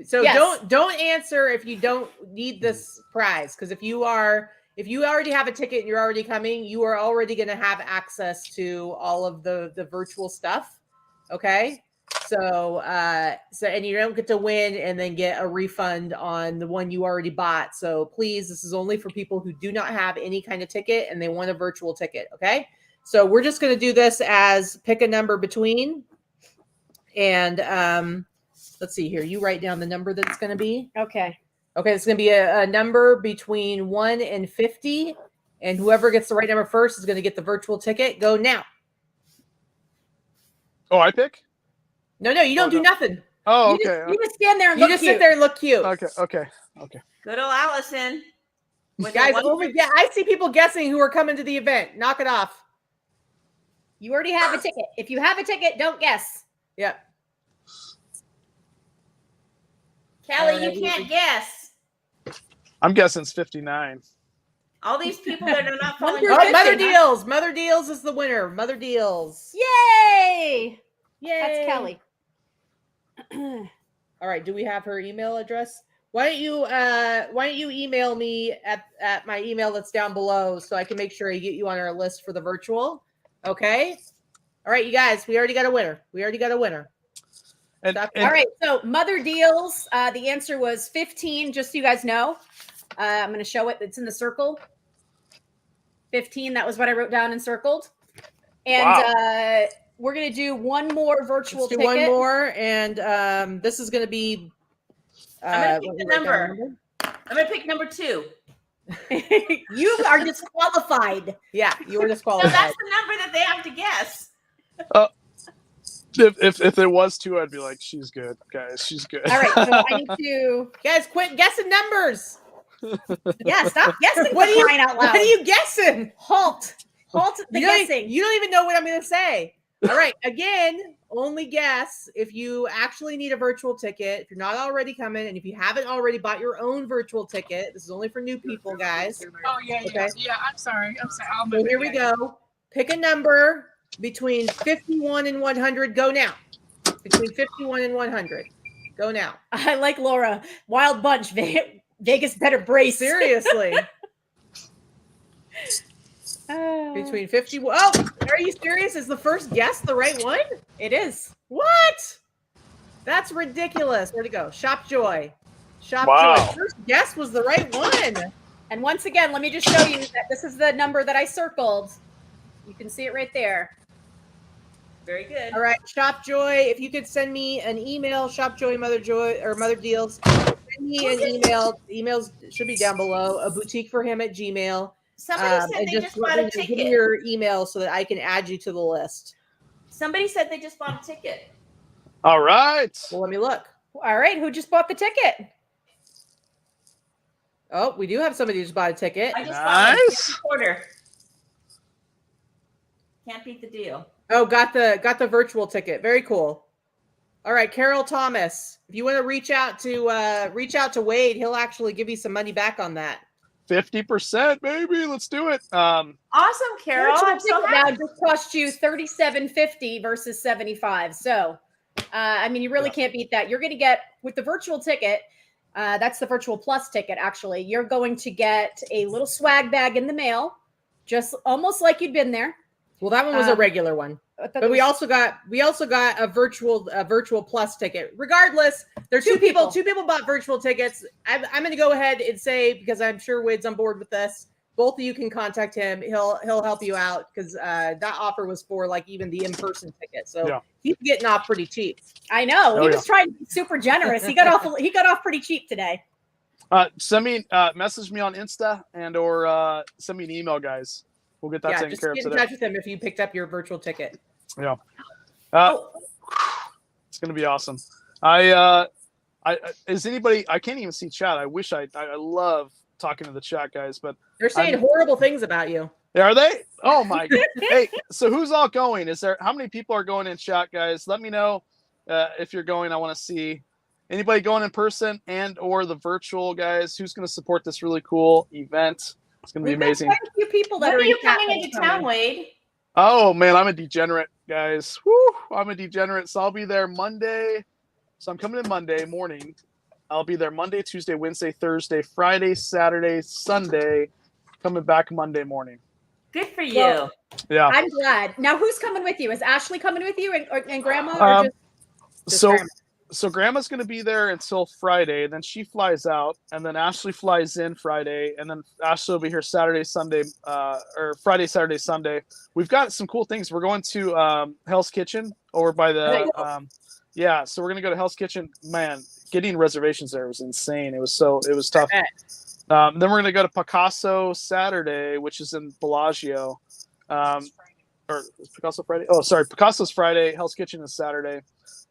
[SPEAKER 1] So don't answer if you don't need this prize, because if you already have a ticket and you're already coming, you are already going to have access to all of the virtual stuff. Okay. So, and you don't get to win and then get a refund on the one you already bought. So please, this is only for people who do not have any kind of ticket and they want a virtual ticket. Okay. So we're just going to do this as pick a number between, and let's see here. You write down the number that it's going to be.
[SPEAKER 2] Okay.
[SPEAKER 1] Okay. It's going to be a number between 1 and 50. And whoever gets the right number first is going to get the virtual ticket. Go now.
[SPEAKER 4] Oh, I pick?
[SPEAKER 1] No, you don't do nothing.
[SPEAKER 4] Oh,
[SPEAKER 2] You
[SPEAKER 4] okay.
[SPEAKER 2] just stand there and
[SPEAKER 1] You
[SPEAKER 2] look
[SPEAKER 1] just
[SPEAKER 2] cute.
[SPEAKER 1] sit there and look cute.
[SPEAKER 4] Okay.
[SPEAKER 3] Good old Allison. With
[SPEAKER 1] Guys,
[SPEAKER 3] the one-
[SPEAKER 1] I see people guessing who are coming to the event. Knock it off.
[SPEAKER 2] You already have a ticket. If you have a ticket, don't guess.
[SPEAKER 1] Yep.
[SPEAKER 3] Kelly, you can't guess.
[SPEAKER 4] I'm guessing it's 59.
[SPEAKER 3] All these people that are not following.
[SPEAKER 2] You're
[SPEAKER 1] Oh,
[SPEAKER 2] fifty.
[SPEAKER 1] Mother Deals. Mother Deals is the winner. Mother Deals.
[SPEAKER 2] Yay!
[SPEAKER 1] Yay.
[SPEAKER 2] That's Kelly.
[SPEAKER 1] All right. Do we have her email address? Why don't you email me at my email that's down below so I can make sure I get you on our list for the virtual. Okay. All right, you guys, we already got a winner.
[SPEAKER 4] And
[SPEAKER 2] All right. So Mother Deals, the answer was 15, just so you guys know. I'm going to show it. It's in the circle. 15. That was what I wrote down and circled. And we're going to do one more virtual
[SPEAKER 1] Let's do
[SPEAKER 2] ticket.
[SPEAKER 1] one more, and this is going to be.
[SPEAKER 3] I'm going to pick the number. I'm going to pick number 2.
[SPEAKER 2] You are disqualified.
[SPEAKER 1] Yeah, you were
[SPEAKER 3] So
[SPEAKER 1] disqualified.
[SPEAKER 3] that's the number that they have to guess.
[SPEAKER 4] If it was 2, I'd be like, she's good, guys. She's good.
[SPEAKER 2] All right. So I need to.
[SPEAKER 1] Guys, quit guessing numbers.
[SPEAKER 2] Yeah, stop guessing.
[SPEAKER 1] What are you
[SPEAKER 2] crying out loud?
[SPEAKER 1] What are you guessing?
[SPEAKER 2] Halt the guessing.
[SPEAKER 1] You don't even know what I'm going to say. All right. Again, only guess if you actually need a virtual ticket. If you're not already coming, and if you haven't already bought your own virtual ticket, this is only for new people, guys.
[SPEAKER 5] Oh yeah.
[SPEAKER 1] Okay.
[SPEAKER 5] Yeah. I'm sorry.
[SPEAKER 1] So here we go. Pick a number between 51 and 100. Go now. Between 51 and 100. Go now.
[SPEAKER 2] I like Laura. Wild bunch. Vegas better brace.
[SPEAKER 1] Seriously. Between 50. Oh, are you serious? Is the first guess the right one?
[SPEAKER 2] It is.
[SPEAKER 1] What? That's ridiculous. Where'd it go? Shop Joy.
[SPEAKER 4] Wow.
[SPEAKER 1] Joy. First guess was the right one.
[SPEAKER 2] And once again, let me just show you that this is the number that I circled. You can see it right there.
[SPEAKER 3] Very good.
[SPEAKER 1] All right, Shop Joy. If you could send me an email, Shop Joy, Mother Joy, or Mother Deals. Send me an email. The emails should be down below. A boutique for him at Gmail.
[SPEAKER 3] Somebody said
[SPEAKER 1] and
[SPEAKER 3] they just
[SPEAKER 1] let
[SPEAKER 3] bought a
[SPEAKER 1] me know- Give me
[SPEAKER 3] ticket.
[SPEAKER 1] your email so that I can add you to the list.
[SPEAKER 3] Somebody said they just bought a ticket.
[SPEAKER 4] All right.
[SPEAKER 1] Well, let me look.
[SPEAKER 2] All right. Who just bought the ticket?
[SPEAKER 1] Oh, we do have somebody who just bought a ticket.
[SPEAKER 3] I just bought
[SPEAKER 4] Nice.
[SPEAKER 3] a quarter. Can't beat the deal.
[SPEAKER 1] Oh, got the virtual ticket. Very cool. All right, Carol Thomas. If you want to reach out to Wade, he'll actually give you some money back on that.
[SPEAKER 4] 50%, baby. Let's do it.
[SPEAKER 3] Awesome, Carol.
[SPEAKER 2] Virtual
[SPEAKER 3] I'm so
[SPEAKER 2] ticket now
[SPEAKER 3] happy.
[SPEAKER 2] just cost you $37.50 versus $75. So, I mean, you really can't beat that. You're going to get with the virtual ticket. That's the virtual plus ticket. Actually, you're going to get a little swag bag in the mail, just almost like you'd been there.
[SPEAKER 1] Well, that one was a regular one. But we also got a virtual plus ticket. Regardless, there's two people bought virtual tickets. I'm going to go ahead and say, because I'm sure Wade's on board with this, both of you can contact him. He'll help you out because that offer was for like even the in-person ticket. So he's getting off pretty cheap.
[SPEAKER 2] I know.
[SPEAKER 4] Oh,
[SPEAKER 2] He was trying to be super generous. He got off pretty cheap today.
[SPEAKER 4] Send me message me on Insta or send me an email, guys. We'll get that taken
[SPEAKER 1] just
[SPEAKER 4] care of
[SPEAKER 1] get in
[SPEAKER 4] today.
[SPEAKER 1] touch with him if you picked up your virtual ticket.
[SPEAKER 4] Yeah. It's gonna be awesome. Is anybody? I can't even see chat. I wish I love talking to the chat guys, but
[SPEAKER 1] They're saying horrible things about you.
[SPEAKER 4] are they? Oh my! Hey, so who's all going? How many people are going in chat, guys? Let me know if you're going. I want to see anybody going in person and or the virtual guys. Who's going to support this really cool event? It's going to be amazing.
[SPEAKER 2] Quite a few people that
[SPEAKER 3] When
[SPEAKER 2] are
[SPEAKER 3] are you
[SPEAKER 2] in chat
[SPEAKER 3] coming into town, Wade?
[SPEAKER 4] Oh man, I'm a degenerate, guys. Woo, I'm a degenerate. So I'll be there Monday. So I'm coming in Monday morning. I'll be there Monday, Tuesday, Wednesday, Thursday, Friday, Saturday, Sunday. Coming back Monday morning.
[SPEAKER 3] Good for you.
[SPEAKER 2] Well,
[SPEAKER 4] Yeah.
[SPEAKER 2] I'm glad. Now, who's coming with you? Is Ashley coming with you and Grandma? Or
[SPEAKER 1] Just
[SPEAKER 4] So
[SPEAKER 1] grandma.
[SPEAKER 4] so grandma's going to be there until Friday, then she flies out, and then Ashley flies in Friday, and then Ashley will be here Saturday, Sunday, or Friday, Saturday, Sunday. We've got some cool things. We're going to Hell's Kitchen over by the yeah, so we're going to go to Hell's Kitchen. Man, getting reservations there was insane. It was tough. Then we're going to go to Picasso Saturday, which is in Bellagio. Or is Picasso Friday? Oh, sorry, Picasso's Friday. Hell's Kitchen is Saturday.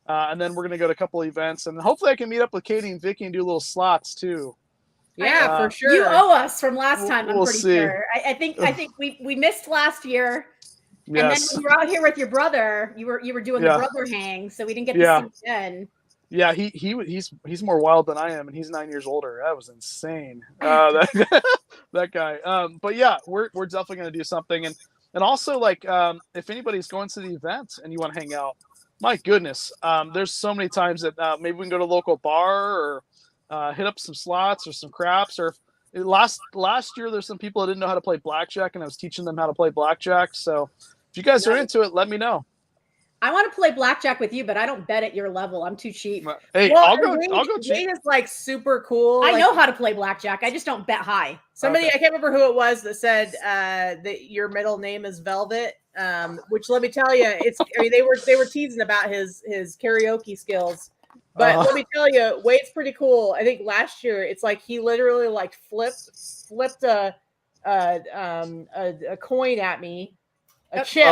[SPEAKER 4] And then we're going to go to a couple events, and hopefully I can meet up with Katy and Vikki and do little slots too.
[SPEAKER 1] Yeah, for sure.
[SPEAKER 2] You owe us from last time.
[SPEAKER 4] We'll
[SPEAKER 2] I'm pretty
[SPEAKER 4] see.
[SPEAKER 2] sure. I think we missed last year,
[SPEAKER 4] Yes.
[SPEAKER 2] and then when you were out here with your brother, you were doing the brother hang, so we didn't get to see you then.
[SPEAKER 4] Yeah, he's more wild than I am, and he's 9 years older. That was insane. That guy. But yeah, we're definitely going to do something, and also like if anybody's going to the event and you want to hang out. My goodness, there's so many times that maybe we can go to a local bar or hit up some slots or some craps. Or last year, there's some people that didn't know how to play blackjack, and I was teaching them how to play blackjack. So if you guys are into it, let me know.
[SPEAKER 2] I want to play blackjack with you, but I don't bet at your level. I'm too cheap.
[SPEAKER 4] Hey, I'll go cheap.
[SPEAKER 1] Wade is like super cool.
[SPEAKER 2] I know how to play blackjack. I just don't bet high.
[SPEAKER 1] Somebody, I can't remember who it was that said that your middle name is Velvet. Which let me tell you, they were teasing about his karaoke skills, but let me tell you, Wade's pretty cool. I think last year it's like he literally like flipped a coin at me, a chip.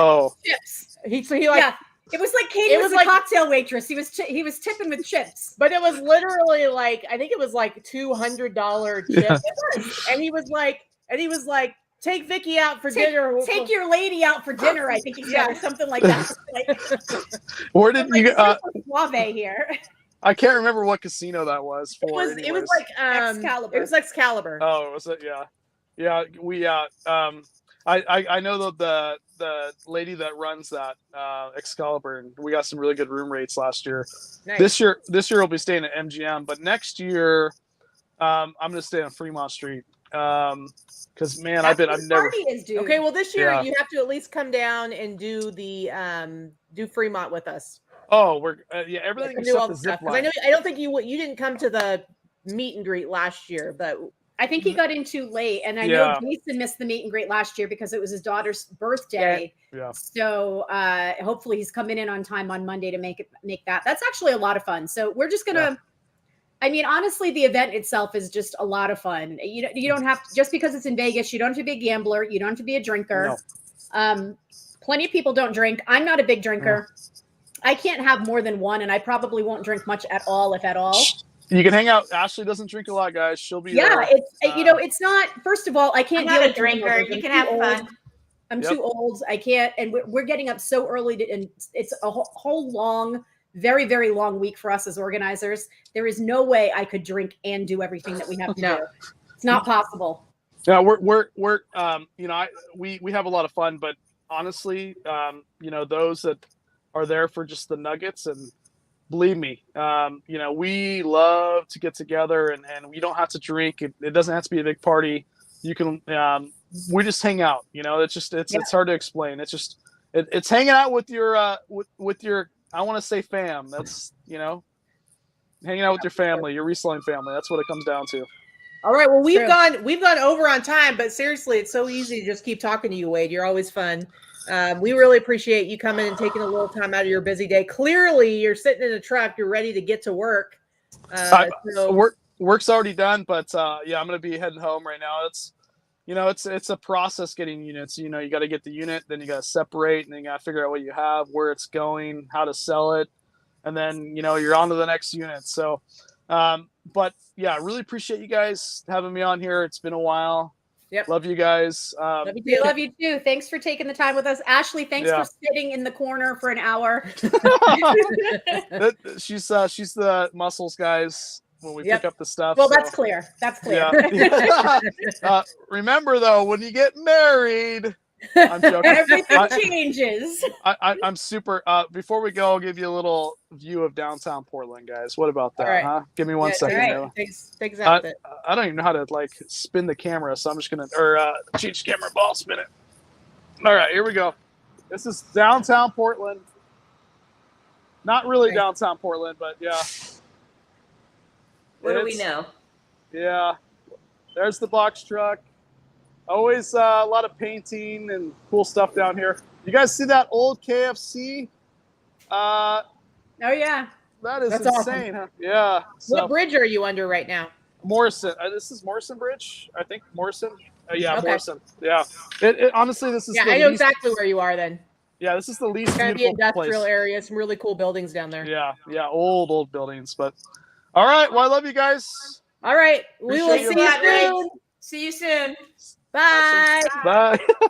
[SPEAKER 1] Chips. He like. Yeah.
[SPEAKER 2] It was like Katy was like, a cocktail waitress. He was tipping with chips,
[SPEAKER 1] but it was literally like I think it was like $200 chip, and he was like. Take Vikki out for dinner.
[SPEAKER 2] Take your lady out for dinner. I think he said or something like that.
[SPEAKER 4] Where did you get
[SPEAKER 2] Suave here?
[SPEAKER 4] I can't remember what casino that was for.
[SPEAKER 1] It was like Excalibur. It was Excalibur.
[SPEAKER 4] Oh, was it? Yeah. We I know the lady that runs that Excalibur, and we got some really good room rates last year. Nice. This year we'll be staying at MGM, but next year I'm gonna stay on Fremont Street. Because man, I've never.
[SPEAKER 1] Okay, well this year you have to at least come down and do the do Fremont with us.
[SPEAKER 4] Oh, we're everything except the zip line.
[SPEAKER 1] I don't think you didn't come to the meet and greet last year, but
[SPEAKER 2] I think he got in too late, and I know Jason missed the meet and greet last year because it was his daughter's birthday.
[SPEAKER 4] Yeah.
[SPEAKER 2] So hopefully he's coming in on time on Monday to make that. That's actually a lot of fun. So we're just gonna. Yeah. I mean, honestly, the event itself is just a lot of fun. You don't have to, just because it's in Vegas, you don't have to be a gambler. You don't have to be a drinker. No. Plenty of people don't drink. I'm not a big drinker. No. I can't have more than one, and I probably won't drink much at all, if at all.
[SPEAKER 4] You can hang out. Ashley doesn't drink a lot, guys. She'll be there.
[SPEAKER 2] It's it's not. First of all, I can't.
[SPEAKER 3] I'm not a drinker. You can have fun.
[SPEAKER 2] I'm too old. I can't. And we're getting up so early, and it's a whole long. Very, very long week for us as organizers. There is no way I could drink and do everything that we have to do. It's not possible.
[SPEAKER 4] Yeah, we're we have a lot of fun, but honestly, those that are there for just the nuggets, and believe me, we love to get together, and we don't have to drink. It doesn't have to be a big party. You can we just hang out. It's hard to explain. It's just it's hanging out with your with your. I want to say fam. That's, hanging out with your family, your reselling family. That's what it comes down to.
[SPEAKER 1] All right. Well, we've gone over on time, but seriously, it's so easy to just keep talking to you, Wade. You're always fun. We really appreciate you coming and taking a little time out of your busy day. Clearly, you're sitting in a truck. You're ready to get to work.
[SPEAKER 4] Work's already done, but I'm going to be heading home right now. It's a process getting units. You got to get the unit, then you got to separate, and then you got to figure out what you have, where it's going, how to sell it, and then you're on to the next unit. So, but yeah, really appreciate you guys having me on here. It's been a while.
[SPEAKER 1] Yep.
[SPEAKER 4] Love you guys.
[SPEAKER 2] We love you too. Thanks for taking the time with us, Ashley. Thanks for sitting in the corner for an hour.
[SPEAKER 4] She's the muscles, guys. When we pick up the stuff.
[SPEAKER 2] Well, that's clear. That's clear.
[SPEAKER 4] Yeah. Remember, though, when you get married, I'm joking.
[SPEAKER 2] Everything changes.
[SPEAKER 4] I'm super. Before we go, I'll give you a little view of downtown Portland, guys. What about that? Huh? Give me 1 second.
[SPEAKER 1] Right. Thanks out it.
[SPEAKER 4] I don't even know how to spin the camera, so I'm just gonna change camera ball, spin it. All right, here we go. This is downtown Portland. Not really
[SPEAKER 1] Right.
[SPEAKER 4] downtown Portland, but yeah.
[SPEAKER 3] What do we
[SPEAKER 4] It's-
[SPEAKER 3] know?
[SPEAKER 4] Yeah. There's the box truck. Always a lot of painting and cool stuff down here. You guys see that old KFC?
[SPEAKER 2] Oh yeah.
[SPEAKER 4] That is
[SPEAKER 1] That's awesome.
[SPEAKER 4] insane, huh? Yeah.
[SPEAKER 1] What
[SPEAKER 4] So
[SPEAKER 1] bridge are you under right now?
[SPEAKER 4] Morrison. This is Morrison Bridge, I think. Morrison. Yeah,
[SPEAKER 1] Okay.
[SPEAKER 4] Morrison. Yeah. It honestly, this is
[SPEAKER 1] Yeah,
[SPEAKER 4] the
[SPEAKER 1] I know
[SPEAKER 4] least,
[SPEAKER 1] exactly where you are then.
[SPEAKER 4] Yeah, this is the least
[SPEAKER 1] Kind of the
[SPEAKER 4] beautiful
[SPEAKER 1] industrial
[SPEAKER 4] place.
[SPEAKER 1] area, some really cool buildings down there.
[SPEAKER 4] Yeah, old buildings. But all right, well, I love you guys.
[SPEAKER 1] All right, we will
[SPEAKER 4] Appreciate
[SPEAKER 1] see
[SPEAKER 4] you.
[SPEAKER 1] you
[SPEAKER 3] Thanks a lot,
[SPEAKER 1] soon.
[SPEAKER 3] See you soon.
[SPEAKER 1] Bye.
[SPEAKER 4] Bye.